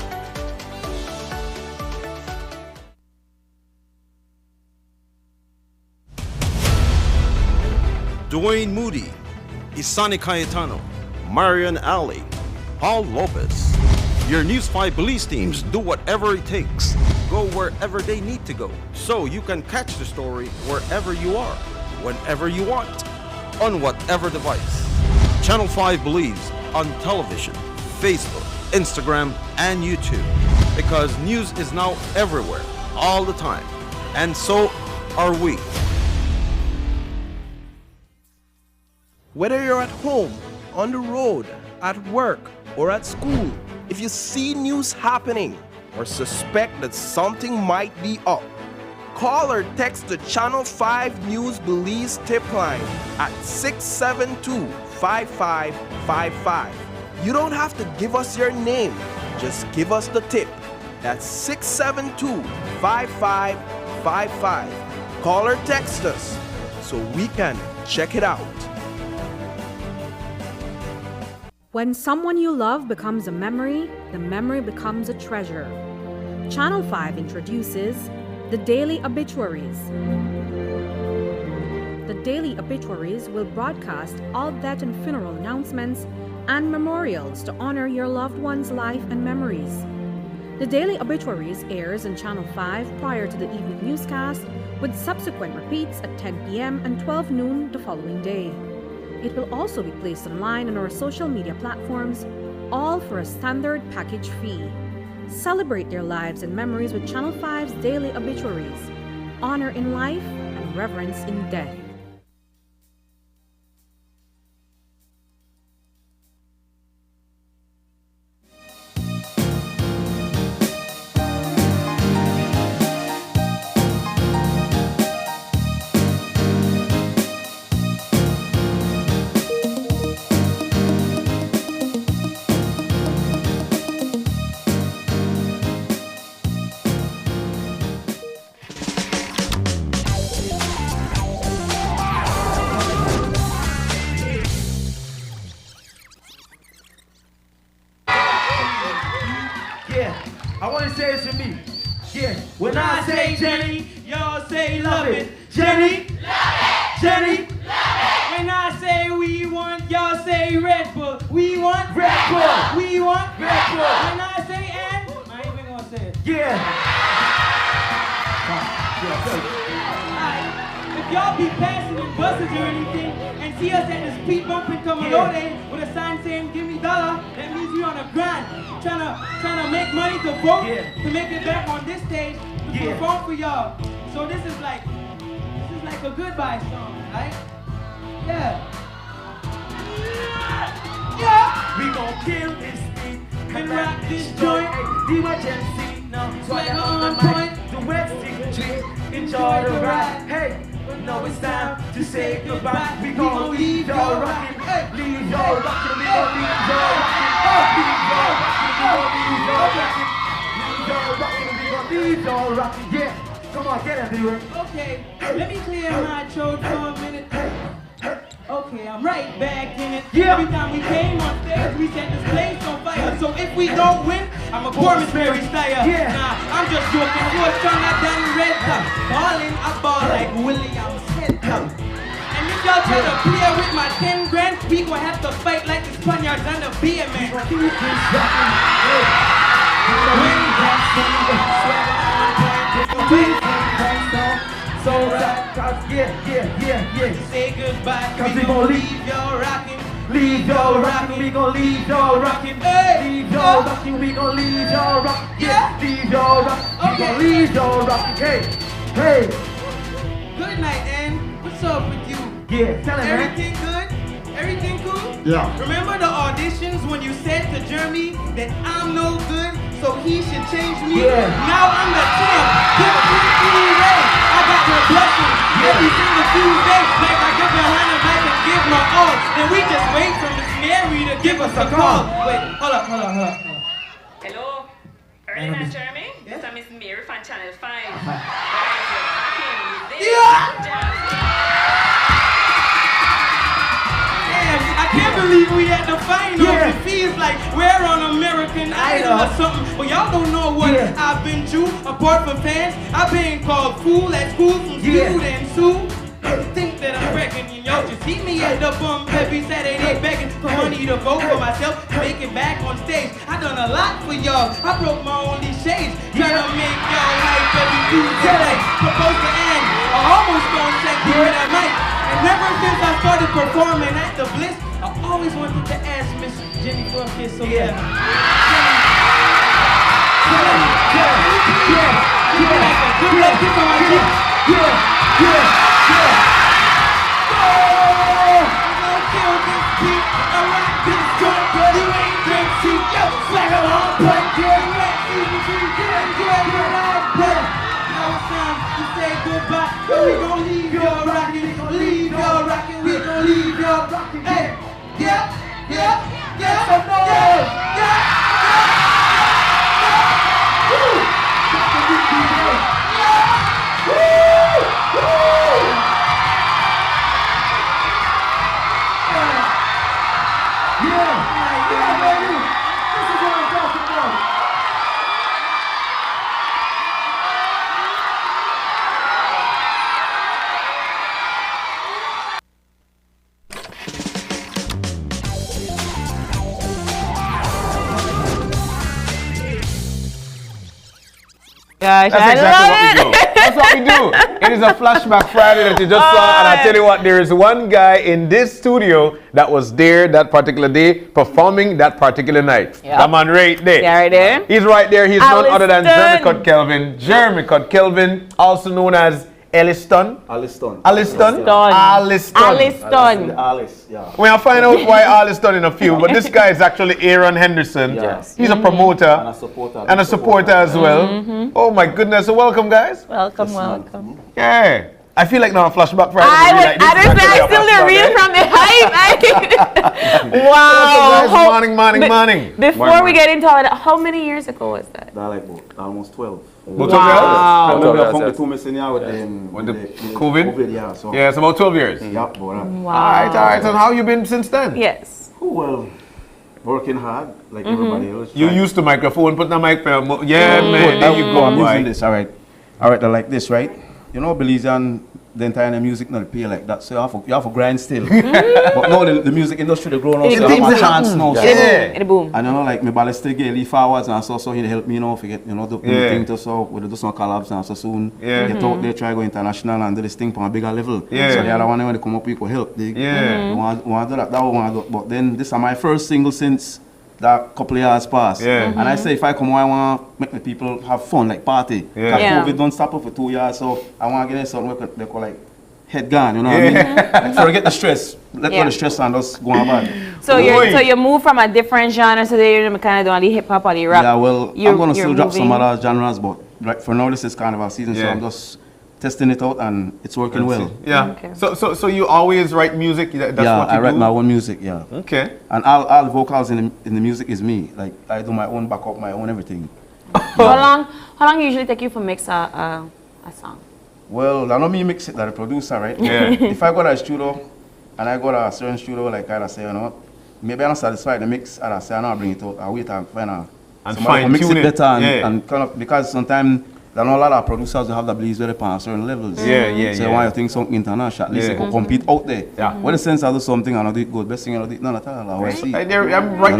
Dwayne Moody, Isani Cayetano, Marian Ali, Paul Lopez. Your News 5 Belize teams do whatever it takes. Go wherever they need to go, so you can catch the story wherever you are, whenever you want, on whatever device. Channel 5 Belize on television, Facebook, Instagram, and YouTube. Because news is now everywhere, all the time. And so are we. Whether you're at home, on the road, at work, or at school, if you see news happening or suspect that something might be up, call or text the Channel 5 News Belize tip line at 672-5555. You don't have to give us your name, just give us the tip. That's 672-5555. Call or text us so we can check it out. When someone you love becomes a memory, the memory becomes a treasure. Channel 5 introduces the Daily Obituaries. The Daily Obituaries will broadcast all death and funeral announcements and memorials to honor your loved one's life and memories. The Daily Obituaries airs on Channel 5 prior to the evening newscast, with subsequent repeats at 10 p.m. and 12 noon the following day. It will also be placed online on our social media platforms, all for a standard package fee. Celebrate their lives and memories with Channel 5's Daily Obituaries. Honor in life and reverence in death. I want to say it to me. Yeah. When I say Jenny, y'all say love it. Jenny, love it. Jenny, love it. When I say we want, y'all say Red Bull. We want Red Bull. We want Red Bull. When I say and, I ain't even gonna say it. Yeah. If y'all be passing in buses or anything and see us at the speed bump in Tomalode with a sign saying "Give me dollar," that means we on a grind, trying to make money to vote, to make it back on this stage, to perform for y'all. So this is like a goodbye song, right? Yeah. Yeah. We gon' kill this beat and rock this joint. The emergency, now swagger on point. The wet stick drip, enjoy the ride. Hey, now it's time to say goodbye. We gon' leave y'all rockin', leave y'all rockin'. We gon' leave y'all rockin', leave y'all rockin', leave y'all rockin', we gon' leave y'all rockin', yeah. Come on, get it, dude. Okay, let me clear my throat for a minute. Okay, I'm right back in it. Yeah. Every time we came on stage, we set this place on fire. So if we don't win, I'm a poor Miss Mary Steyer. Yeah. Nah, I'm just joking. You a son of damn red top. Ballin', I ball like William Smith. And if y'all try to play with my 10 grand, we gon' have to fight like the Spaniards and the beer man. So right, yeah. Say goodbye, cause we gon' leave y'all rockin'. Leave y'all rockin', we gon' leave y'all rockin'. Hey, leave y'all rockin', we gon' leave y'all rockin'. Yeah, leave y'all rockin', we gon' leave y'all rockin'. Hey. Good night, Ann. What's up with you? Yeah, tell him, man. Everything good? Everything cool? Yeah. Remember the auditions when you said to Jeremey that I'm no good, so he should change me? Yeah. Now I'm the champ. Give me Ray. I got your blessing every single Tuesday. Like I give your hand a mic and give my all. And we just wait for Miss Mary to give us a call. Wait, hold up. Hello. Early night, Jeremey. Yes? This is Miss Mary from Channel 5. I can't believe we at the finals. It feels like we're on American Idol or something. But y'all don't know what I've been through. Apart from fans, I've been called fool at school from Jude and Sue. Think that I'm bragging, and y'all just see me at the bum every Saturday begging for money to vote for myself to make it back on stage. I done a lot for y'all. I broke my only shades trying to make y'all hype every Tuesday. Proposed to end. I almost don't check you with that mic. And ever since I started performing at the Bliss, I always wanted to ask Miss Jenny for a kiss. So yeah. Good luck, kiss on my cheek. Yeah. Kill this beat, I rock this joint, but you ain't drink cheap. Yo, swagger on point, Now it's time to say goodbye. We gon' leave y'all rockin', leave y'all rockin', we gon' leave y'all rockin'. Hey, yeah, some noise. Gosh, That's exactly what we do. That's what we do. It is a flashback Friday that you just saw, and I tell you what, there is one guy in this studio that was there that particular day performing that particular night. Yep. That man right there. Yeah, right there. He's right there. He's none other than Jeremey Cuthkelvin. Jeremey Cuthkelvin, also known as Alistan. Alistan. Yeah. We'll find out why Alliston in a few, but this guy is actually Aaron Henderson. Yes. He's a promoter and a supporter as well. Mm-hmm. Oh my goodness! So welcome, guys. Welcome. Yeah. I feel like now a flashback Friday. I still the reel from the hype. Wow. Morning. Before we get into all that, how many years ago was that? Like almost 12. Wow. With the COVID? Yeah. So. Yeah, it's about 12 years. Yep. Wow. All right. And how have you been since then? Yes. Well, working hard like everybody else. You used the microphone, put the mic there. Yeah, man. There you go. I'm using this. All right, like this, right? You know, Belizean, the entire music not pay like that, so you have to grind still. But now the music industry they grow now, so I have a chance now. It boom. And you know, like my ballast still get lead forwards and so he help me, you know, forget, you know, the thing to so we do some collabs and so soon. Yeah. Get out there, try go international and do this thing on a bigger level. Yeah. So the other one when they come up, we could help. They want to do that, but then this is my first single since that couple of years passed. Yeah. And I say, if I come, I want to make the people have fun, like party. Yeah. Because COVID don't stop up for 2 years, so I want to get something they call like head gone, you know what I mean? Like, forget the stress. Let go the stress and just go on bad. So you move from a different genre, so you're kind of doing the hip hop or the rap. Yeah, well, I'm going to still drop some other genres, but right for now, this is carnival season, so I'm just testing it out and it's working well. Yeah. Okay. So you always write music? That's what you I write my own music, yeah. Okay. And all the vocals in the music is me. Like, I do my own backup, my own everything. How long usually take you to mix a song? Well, I know me mix it, that the producer, right? Yeah. If I go to a studio and I go to a certain studio, like I say, you know, maybe I'm not satisfied the mix, and I say, I know, I bring it out, I wait and find out. And somebody will mix it better and, and kind of, because sometimes there are a lot of producers who have the beliefs very on certain levels. So you want to think something international, at least they can compete out there. Yeah. What the sense I do something and I do it good, best thing I do it none at all. I'm right there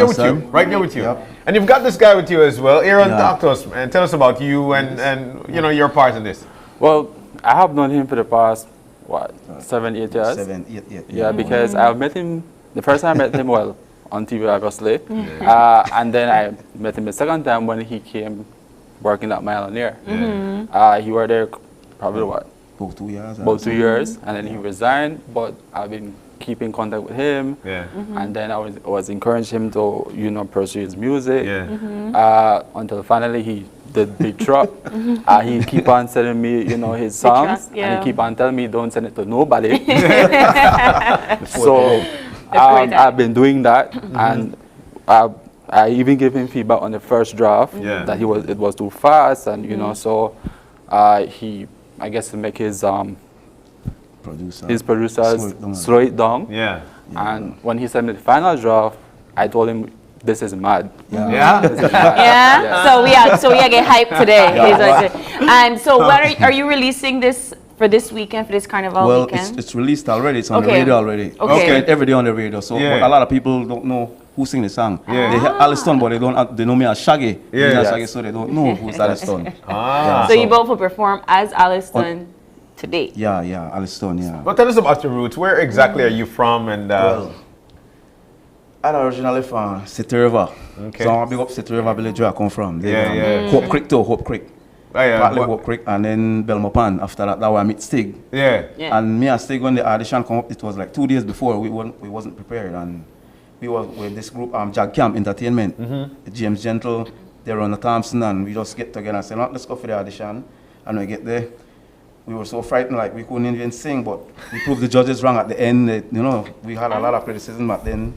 with you. Right there with you. Yep. And you've got this guy with you as well. Aaron, talk to us and tell us about you and you know your part in this. Well, I have known him for the past 7, 8 years. 7, 8 years. Yeah, because I met him the first time I met him on TV obviously, and then I met him the second time when he came working at Mile Near. He was there probably about 2 years. About 2 years, and then he resigned. But I've been keeping contact with him, and then I was encouraging him to pursue his music. Until finally he did Big Truck. He keep on sending me his songs, and he keep on telling me don't send it to nobody. So I've been doing that, and I even gave him feedback on the first draft that it was too fast, and so he, I guess, to make his producers slow it down. And when he sent me the final draft, I told him this is mad. So we get hyped today. And so when are you releasing this? For this weekend, for this carnival weekend? Well, it's released already. It's on the radio already. Okay. Every day on the radio. So a lot of people don't know who sing the song. They hear Alliston, but they know me as Shaggy. Shaggy, so they don't know who's Alliston. So you both will perform as Alliston today? Yeah, Alliston, yeah. But tell us about your roots. Where exactly are you from? And well, I'm originally from City River. So I'm big up City River village where I come from. Hope Creek too, Hope Creek. Partly Hope Creek and then Belmopan. After that, where I meet Stig. And me and Stig, when the audition come up, it was like 2 days before. We wasn't prepared, and we were with this group, Jag Camp Entertainment. James Gentle, they run the Thompson, and we just get together and say, let's go for the audition. And we get there, we were so frightened, like we couldn't even sing, but we proved the judges wrong at the end. We had a lot of criticism back then.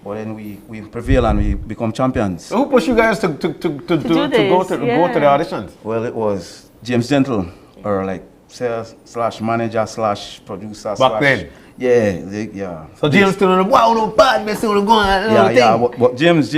But then we prevail and we become champions. So who pushed you guys to go to the auditions? Well, it was James Gentle, or like sales / manager / producer. Back then? Yeah. So James still on the wow, no bad, but still going. But James,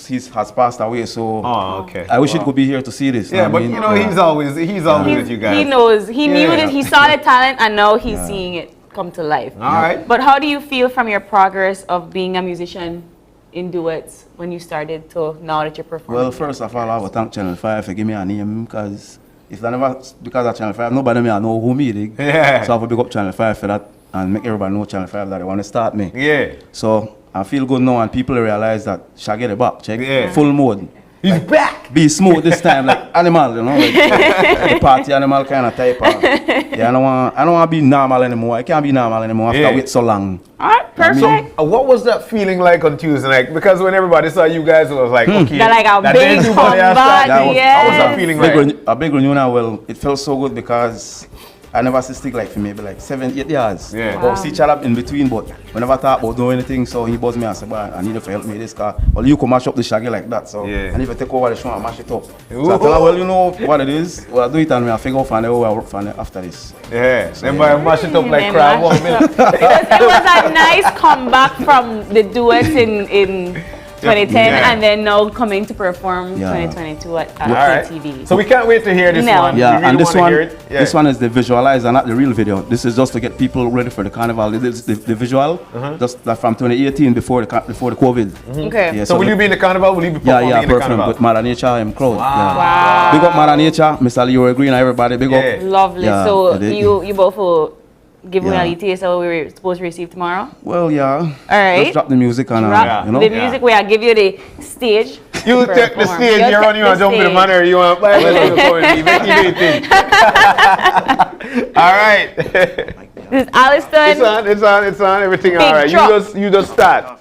has passed away, so I wish he could be here to see this. Yeah, but he's always with you guys. He knows, he knew that he saw the talent, and now he's seeing it come to life. All right. But how do you feel from your progress of being a musician in duets when you started to now that you're performing? Well, first of all, I would thank Channel 5 for giving me a name, because if I never, because of Channel 5, nobody may know who me is. So I have to big up Channel 5 for that and make everybody know Channel 5 that they want to start me. So I feel good now, and people realize that Shaggy the back, check, full mode. He's back! Be smooth this time, like animal, like the party animal kind of type. I don't want to be normal anymore. I can't be normal anymore after wait so long. Alright, perfect. So, what was that feeling like on Tuesday night? Because when everybody saw you guys, it was like, okay. They're like a big comeback, How was that feeling like? A big reunion, well, it felt so good because I never see Stick like for maybe like 7, 8 years. But see each other in between, but whenever I talk about doing anything, so he buzzed me and said, I need you to help me with this car. Well, you can mash up the Shaggy like that, so I need to take over the show and mash it up. So I tell her, well, you know what it is? Well, I'll do it and I'll figure out and I work for after this. Then mash it up like crab. It was a nice comeback from the duets in 2010 and then now coming to perform 2022 at KTV. So we can't wait to hear this one. And this one is the visualizer, not the real video. This is just to get people ready for the carnival. This is the visual, just like from 2018 before the COVID. So will you be in the carnival? Will you be performing in the carnival? With Mother Nature and crowd. Big up Mother Nature, Mr. Leroy Green, everybody. Big up. Lovely. So you both will give me a taste of what we were supposed to receive tomorrow? Well, yeah. All right. Just drop the music and, you know. The music where I give you the stage. You take the stage, you're on, you want to jump in the manner, you want to buy it. All right. This is Alliston. It's on, everything all right. You just start.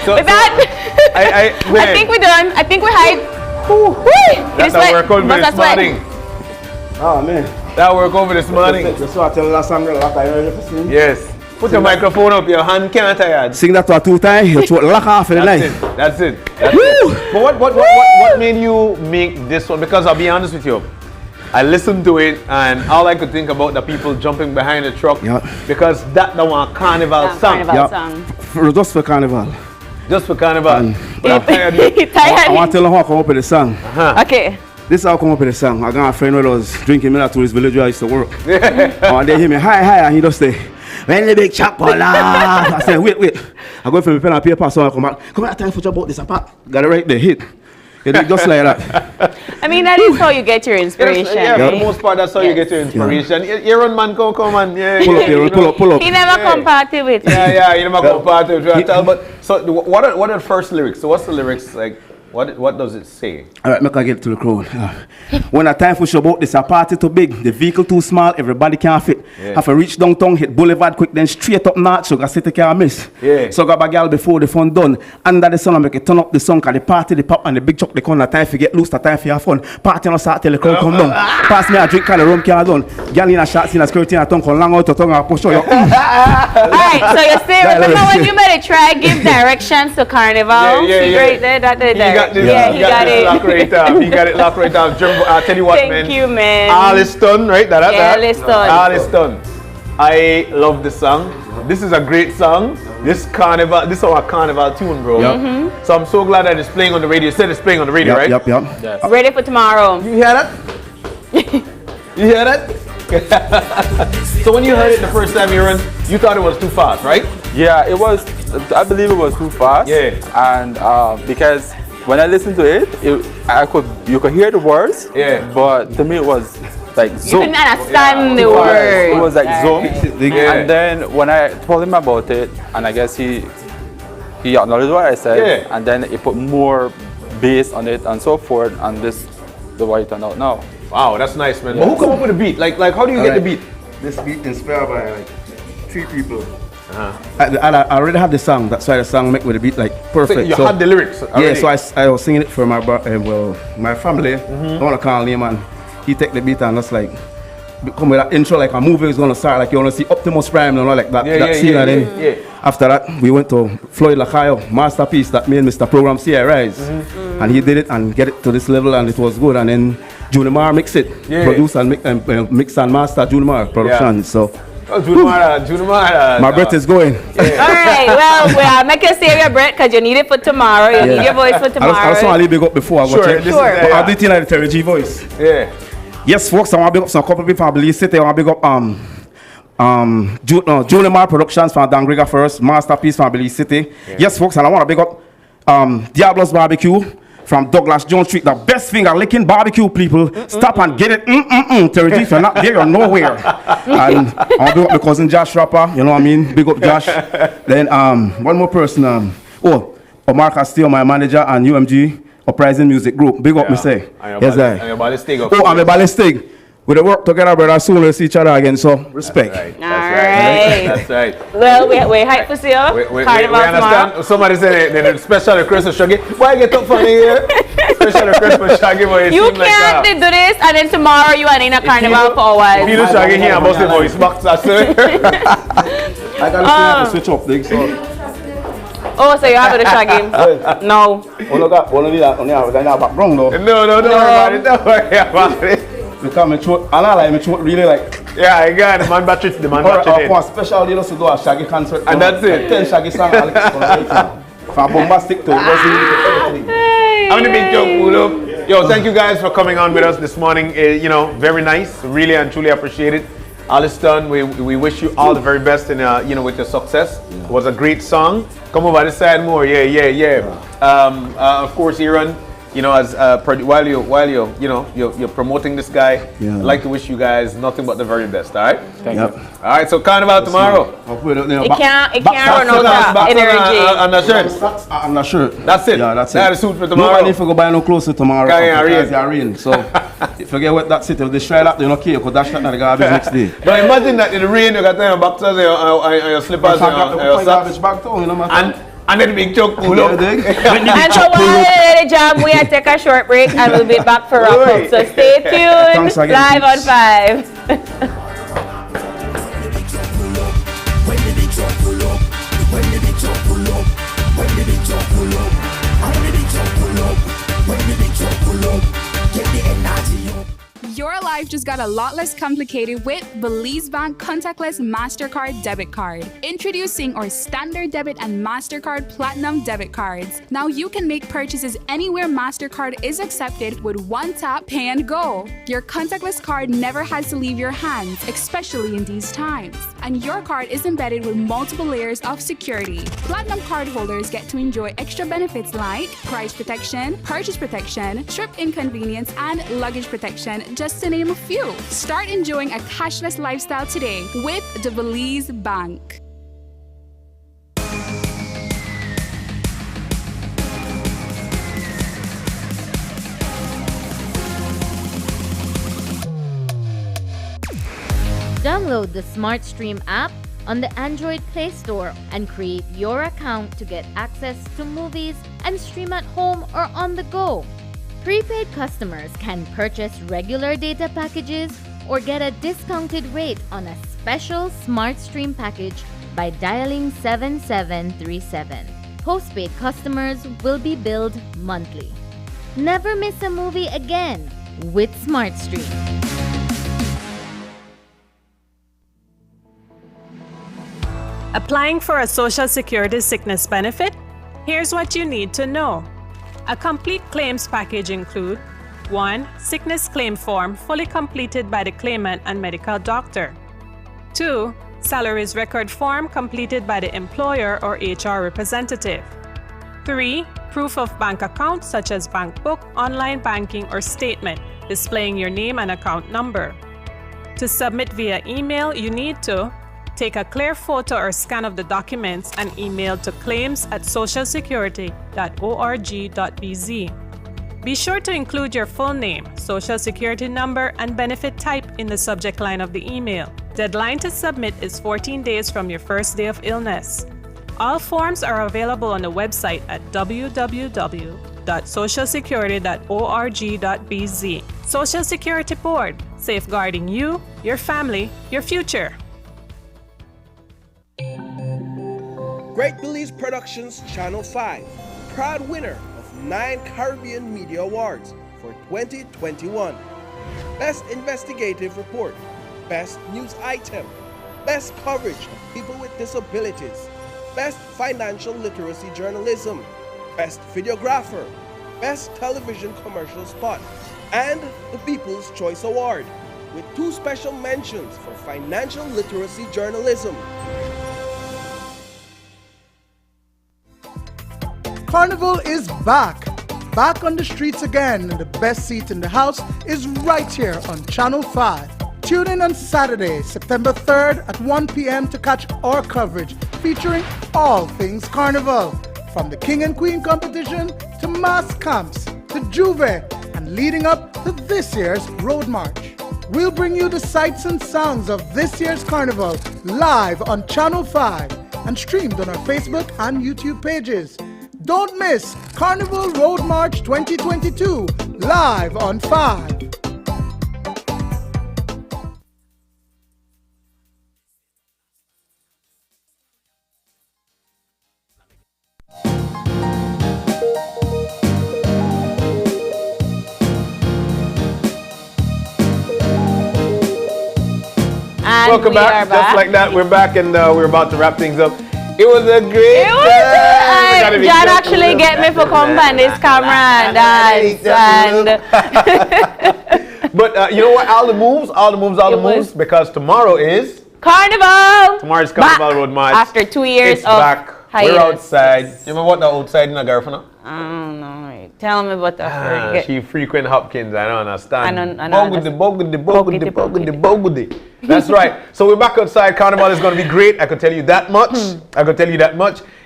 With that, I think we're done. I think we're high. That's that work over this morning. Oh man. That work over this morning. That's what I tell last time. Yes. Put your microphone up, your hand can't tired. Sing that 2 times, you throw lock off in the night. That's it. But what made you make this one? Because I'll be honest with you, I listened to it and all I could think about the people jumping behind the truck because that one carnival song. Just for carnival. Just for carnival. I want to tell you how I come up with the song. Okay. This is how I come up with the song. I got a friend who was drinking milk to his village where I used to work. And they hear me, hi, and he just say, when the big chap I said, wait. I go for my pen and paper, so I come back. Come on, time for about this apart. Got it right there, hit. Just like that. I mean, that is how you get your inspiration. Yeah, for the most part, that's how you get your inspiration. Aaron man, come on. Yeah, pull up. He never come party with you. Yeah, he never come party with you. But so, what are the first lyrics? So, what's the lyrics like? What does it say? All right, make I get to the crowd. When a time for show about this, a party too big, the vehicle too small, everybody can't fit. Have to reach downtown, hit Boulevard quick, then straight up north, so I city can't miss. So grab a girl before the fun done. Under the sun, I make it turn up the sun, cause the party, the pop, and the big truck, they come, the time for get loose, the time for have fun. Party on start till the crowd come down. Pass me a drink, cause the rum can't done. Girl in a shot, in a skirt, in a tongue, come long out to tongue, and push you. Alright, so you see, remember when you made a try give directions to Carnival? Right there, that did that. He got it locked right up. He got it locked right up. I'll tell you what, man. Thank you, man. Alliston, right? Alliston. I love this song. This is a great song. This is our carnival tune, bro. So I'm so glad that it's playing on the radio. You said it's playing on the radio, right? Yep. Yes. Ready for tomorrow. You hear that? You hear that? So when you heard it the first time, Aaron, you thought it was too fast, right? Yeah, it was. I believe it was too fast. Yeah. And because when I listened to it, you could hear the words. Yeah. But to me, it was like zoom. You couldn't understand the words. It was like zoom. And then when I told him about it, and I guess he acknowledged what I said, and then he put more bass on it and so forth, and this is the way it turned out now. Wow, that's nice, man. But who come up with the beat? Like how do you get the beat? This beat inspired by like 3 people. I already have the song. That's why the song make with the beat like perfect. So you had the lyrics already. Yeah, so I was singing it for my family. I want to call him, and he take the beat and just like come with that intro like a movie is gonna start, like you wanna see Optimus Prime and all like that scene. And then after that we went to Floyd Lacayo, masterpiece that made Mr. Program see I Rise, and he did it and get it to this level, and it was good. And then Junimar mix it, produce and mix and master Junimar production. So. Junimar. My breath is going. Alright, well, we'll make you save your breath because you need it for tomorrow. You need your voice for tomorrow. I just want to leave big up before I go check. But I'll do it in the Terry G voice. Yeah. Yes, folks, I want to big up some couple people from Belize City. I want to big up Junimar Productions from Dangriga first, masterpiece from Belize City. Yes, folks, and I want to big up Diablo's Barbecue from Douglas Jones Street, the best finger licking barbecue, people. Stop and get it. Terry G, if you're not there, you're nowhere. And I'll big up my cousin Josh Rapper, you know what I mean? Big up Josh. Then one more person, Omar Castillo, my manager, and UMG Uprising Music Group. Big up, me say. Yes, I. And your ballistic. I'm a ballistic. We work together, brother. Soon we'll see each other again. So respect. That's right. Well, we're hyped to see you. We understand. Somebody said they special request for Shaggy. Why get up funny here? Special request for Shaggy, boy. You can't do this, and then tomorrow you are in a carnival for a while. If you do Shaggy here, I must say voice box. I gotta switch up things. Oh, so you have the Shaggy? No. Only background though. No, don't worry about it. Because my throat, my throat really like. Yeah, I got the man battery. The man battery. For a special deal to do a Shaggy concert. And that's it. 10 Shaggy songs. From bombastic to everything. I'm the big joke, pull up. Yo, thank you guys for coming on with us this morning. Very nice. Really and truly appreciate it. Alistan, we wish you all the very best in with your success. It was a great song. Come over this side more. Of course, Aaron. While you're promoting this guy, I'd like to wish you guys nothing but the very best. All right. Thank you. All right. So carnival tomorrow. It can't run out of energy. I'm not sure. I'm not sure. That's it. Yeah, that's it. That's the suit for tomorrow. Nobody need to go buy no clothes for tomorrow. Because it's rain. So if you get wet, that's it. If they try that, they're not care because that's not the garbage next day. But imagine that in the rain, you got your boxers and your slippers and your socks. And then the big choke pull up. And so while the job, we have to take a short break and we'll be back for wrap up. So stay tuned. Live on 5. Your life just got a lot less complicated with Belize Bank Contactless MasterCard Debit Card. Introducing our Standard Debit and MasterCard Platinum Debit Cards. Now you can make purchases anywhere MasterCard is accepted with one tap, pay and go. Your contactless card never has to leave your hands, especially in these times. And your card is embedded with multiple layers of security. Platinum card holders get to enjoy extra benefits like price protection, purchase protection, trip inconvenience, and luggage protection, just to name a few. Start enjoying a cashless lifestyle today with the Belize Bank. Download the SmartStream app on the Android Play Store and create your account to get access to movies and stream at home or on the go. Prepaid customers can purchase regular data packages or get a discounted rate on a special SmartStream package by dialing 7737. Postpaid customers will be billed monthly. Never miss a movie again with SmartStream. Applying for a Social Security sickness benefit? Here's what you need to know. A complete claims package include 1. Sickness claim form fully completed by the claimant and medical doctor. 2. Salaries record form completed by the employer or HR representative. 3. Proof of bank account such as bank book, online banking, or statement displaying your name and account number. To submit via email, you need to take a clear photo or scan of the documents and email to claims@socialsecurity.org.bz. Be sure to include your full name, social security number, and benefit type in the subject line of the email. Deadline to submit is 14 days from your first day of illness. All forms are available on the website at www.socialsecurity.org.bz. Social Security Board, safeguarding you, your family, your future. Great Belize Productions Channel 5, proud winner of 9 Caribbean Media Awards for 2021. Best Investigative Report, Best News Item, Best Coverage of People with Disabilities, Best Financial Literacy Journalism, Best Videographer, Best Television Commercial Spot, and the People's Choice Award, with 2 special mentions for Financial Literacy Journalism. Carnival is back on the streets again, and the best seat in the house is right here on Channel 5. Tune in on Saturday, September 3rd at 1 p.m. to catch our coverage featuring all things Carnival, from the King and Queen competition to mass camps to Juve, and leading up to this year's Road March. We'll bring you the sights and sounds of this year's Carnival live on Channel 5 and streamed on our Facebook and YouTube pages. Don't miss Carnival Road March 2022 live on 5. Welcome back. Just like that, we're back, and we're about to wrap things up. It was a great time. John actually get me for come on this camera and dance. But you know what? All the moves, because tomorrow is Carnival. Tomorrow's Carnival Road March. After 2 years it's of back. hiatus. We're outside. You remember what the outside in Agarfana? I don't know. Tell me about that. She frequent Hopkins. I don't understand. Bogudi. That's right. So we're back outside. Carnival is going to be great. I can tell you that much.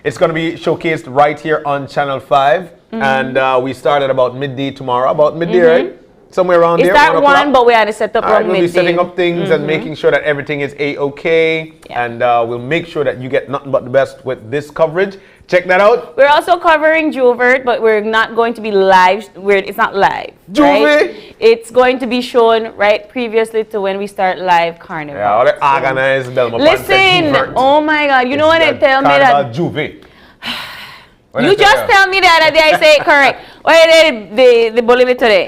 It's going to be showcased right here on Channel 5. And we start at about midday tomorrow. About midday, right? Somewhere around there. It's that 1, but we had to set up around midday. We'll be setting up things and making sure that everything is A-OK. Yeah. And we'll make sure that you get nothing but the best with this coverage. Check that out. We're also covering Juvert, but we're not going to be live. It's not live. Right? It's going to be shown right previously to when we start live Carnival. Yeah, all the organized listen, oh my God. You know when they tell me that? Juvie. You just tell me the other day I say it correct. Why they bully me today?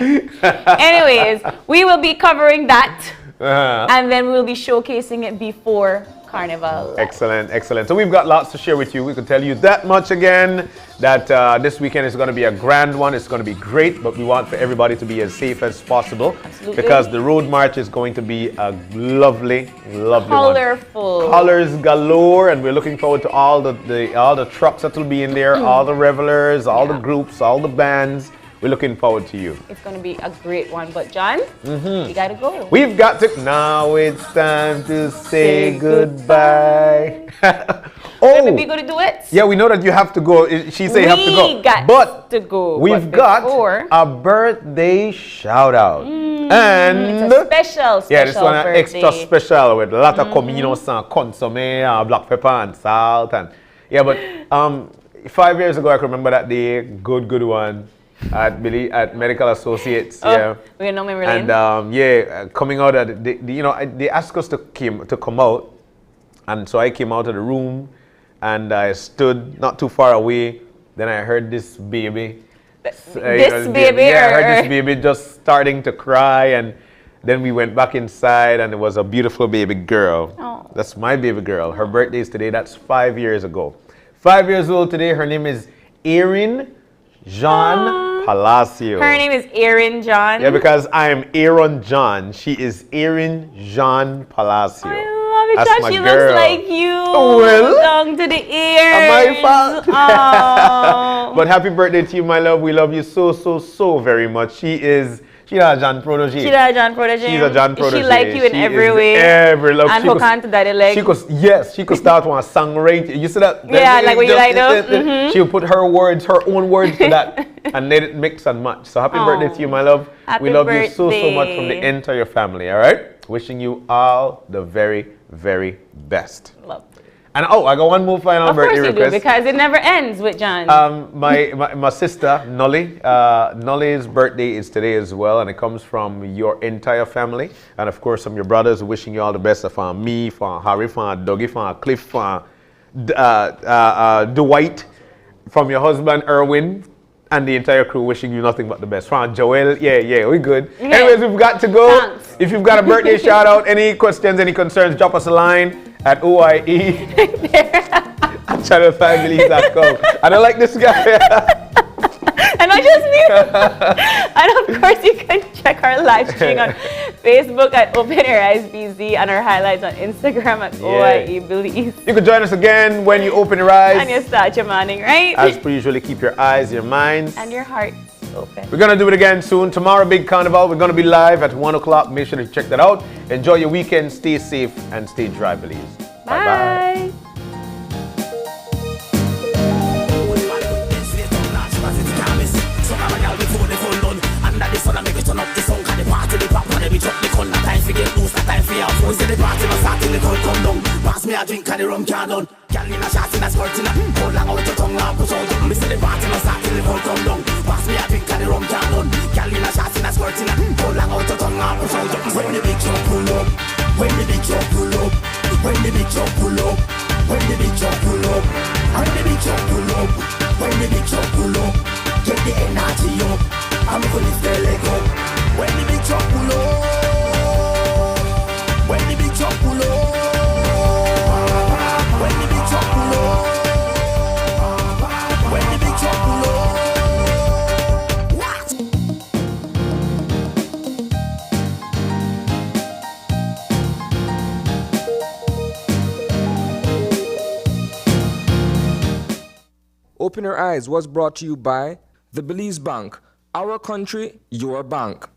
Anyways, we will be covering that. And then we'll be showcasing it before Carnival. Excellent. So we've got lots to share with you. We can tell you that much again, that this weekend is going to be a grand one. It's going to be great, but we want for everybody to be as safe as possible. Absolutely. Because the Road March is going to be a lovely colorful one. Colors galore, and we're looking forward to all the trucks that will be in there, all the revelers, all the groups, all the bands. We're looking forward to you. It's going to be a great one. But John, you got to go. We've got to. Now it's time to say goodbye. Are we going to do it? Yeah, we know that you have to go. She said you have to go. We've got to go. We've got a birthday shout out. And it's a special yeah, this one birthday. extra special with a lot of communos and consomme, black pepper and salt. And yeah, but 5 years ago, I can remember that day. Good one. At Medical Associates, yeah. We know memory lane. And coming out of they asked us to come out, and so I came out of the room, and I stood not too far away. Then I heard this baby. I heard this baby just starting to cry, and then we went back inside, and it was a beautiful baby girl. Oh. That's my baby girl. Her birthday is today. That's 5 years ago. 5 years old today. Her name is Erin Jean Palacio. Her name is Erin John. Yeah, because I am Aaron John. She is Erin Jean Palacio. I love it, That's John. my She girl. looks like you. Well, down to the ears. Am I Oh. But happy birthday to you, my love. We love you so very much. She's a John protege. She's a John protege. She's a John protege. She like you in every way. Every love. And hook on to daddy leg. She could start one songwriting. You see that? Yeah, like what you like though. She'll put her own words to that and let it mix and match. So happy birthday to you, my love. Happy we love you so birthday. much from the entire family, all right? Wishing you all the very best. Love. And I got one more final birthday Of course request. you do, because it never ends with John. My sister, Nolly, Nolly's birthday is today as well, and it comes from your entire family, and of course from your brothers, wishing you all the best, from me, from Harry, from Dougie, from Cliff, from Dwight, from your husband, Erwin, and the entire crew, wishing you nothing but the best. From Joel, yeah, we good. Okay. Anyways, we've got to go. Thanks. If you've got a birthday shout out, any questions, any concerns, drop us a line at OIE at channel5belize.com. I don't like this guy. And not just me. And of course, you can check our live stream on Facebook at Open Your Eyes BZ and our highlights on Instagram at OIE Belize. You can join us again when you open your eyes. And you start your morning, right? As per usually, keep your eyes, your minds, and your hearts open. We're going to do it again soon. Tomorrow, big carnival. We're going to be live at 1 o'clock. Make sure to check that out. Enjoy your weekend. Stay safe and stay dry, Belize. Bye-bye. Pass me a drink and the rum can't done. Girl in a shot in a skirt in a hold long out your tongue and push out your. Me say the party no start till the whole come down. Pass me a drink and the rum can't done. Girl in a shot in a skirt in a hold long out your tongue and push out your. When the big truck pull up, when the big truck pull up, when the big truck pull up, when the big truck pull up, when the big truck pull up, when the big truck pull up, get the energy up. I'm gonna lift the leg up. When the big truck pull up, when the big truck pull up. When the big truck pull up, when the big truck pull up, what? Open Your Eyes was brought to you by the Belize Bank. Our country, your bank.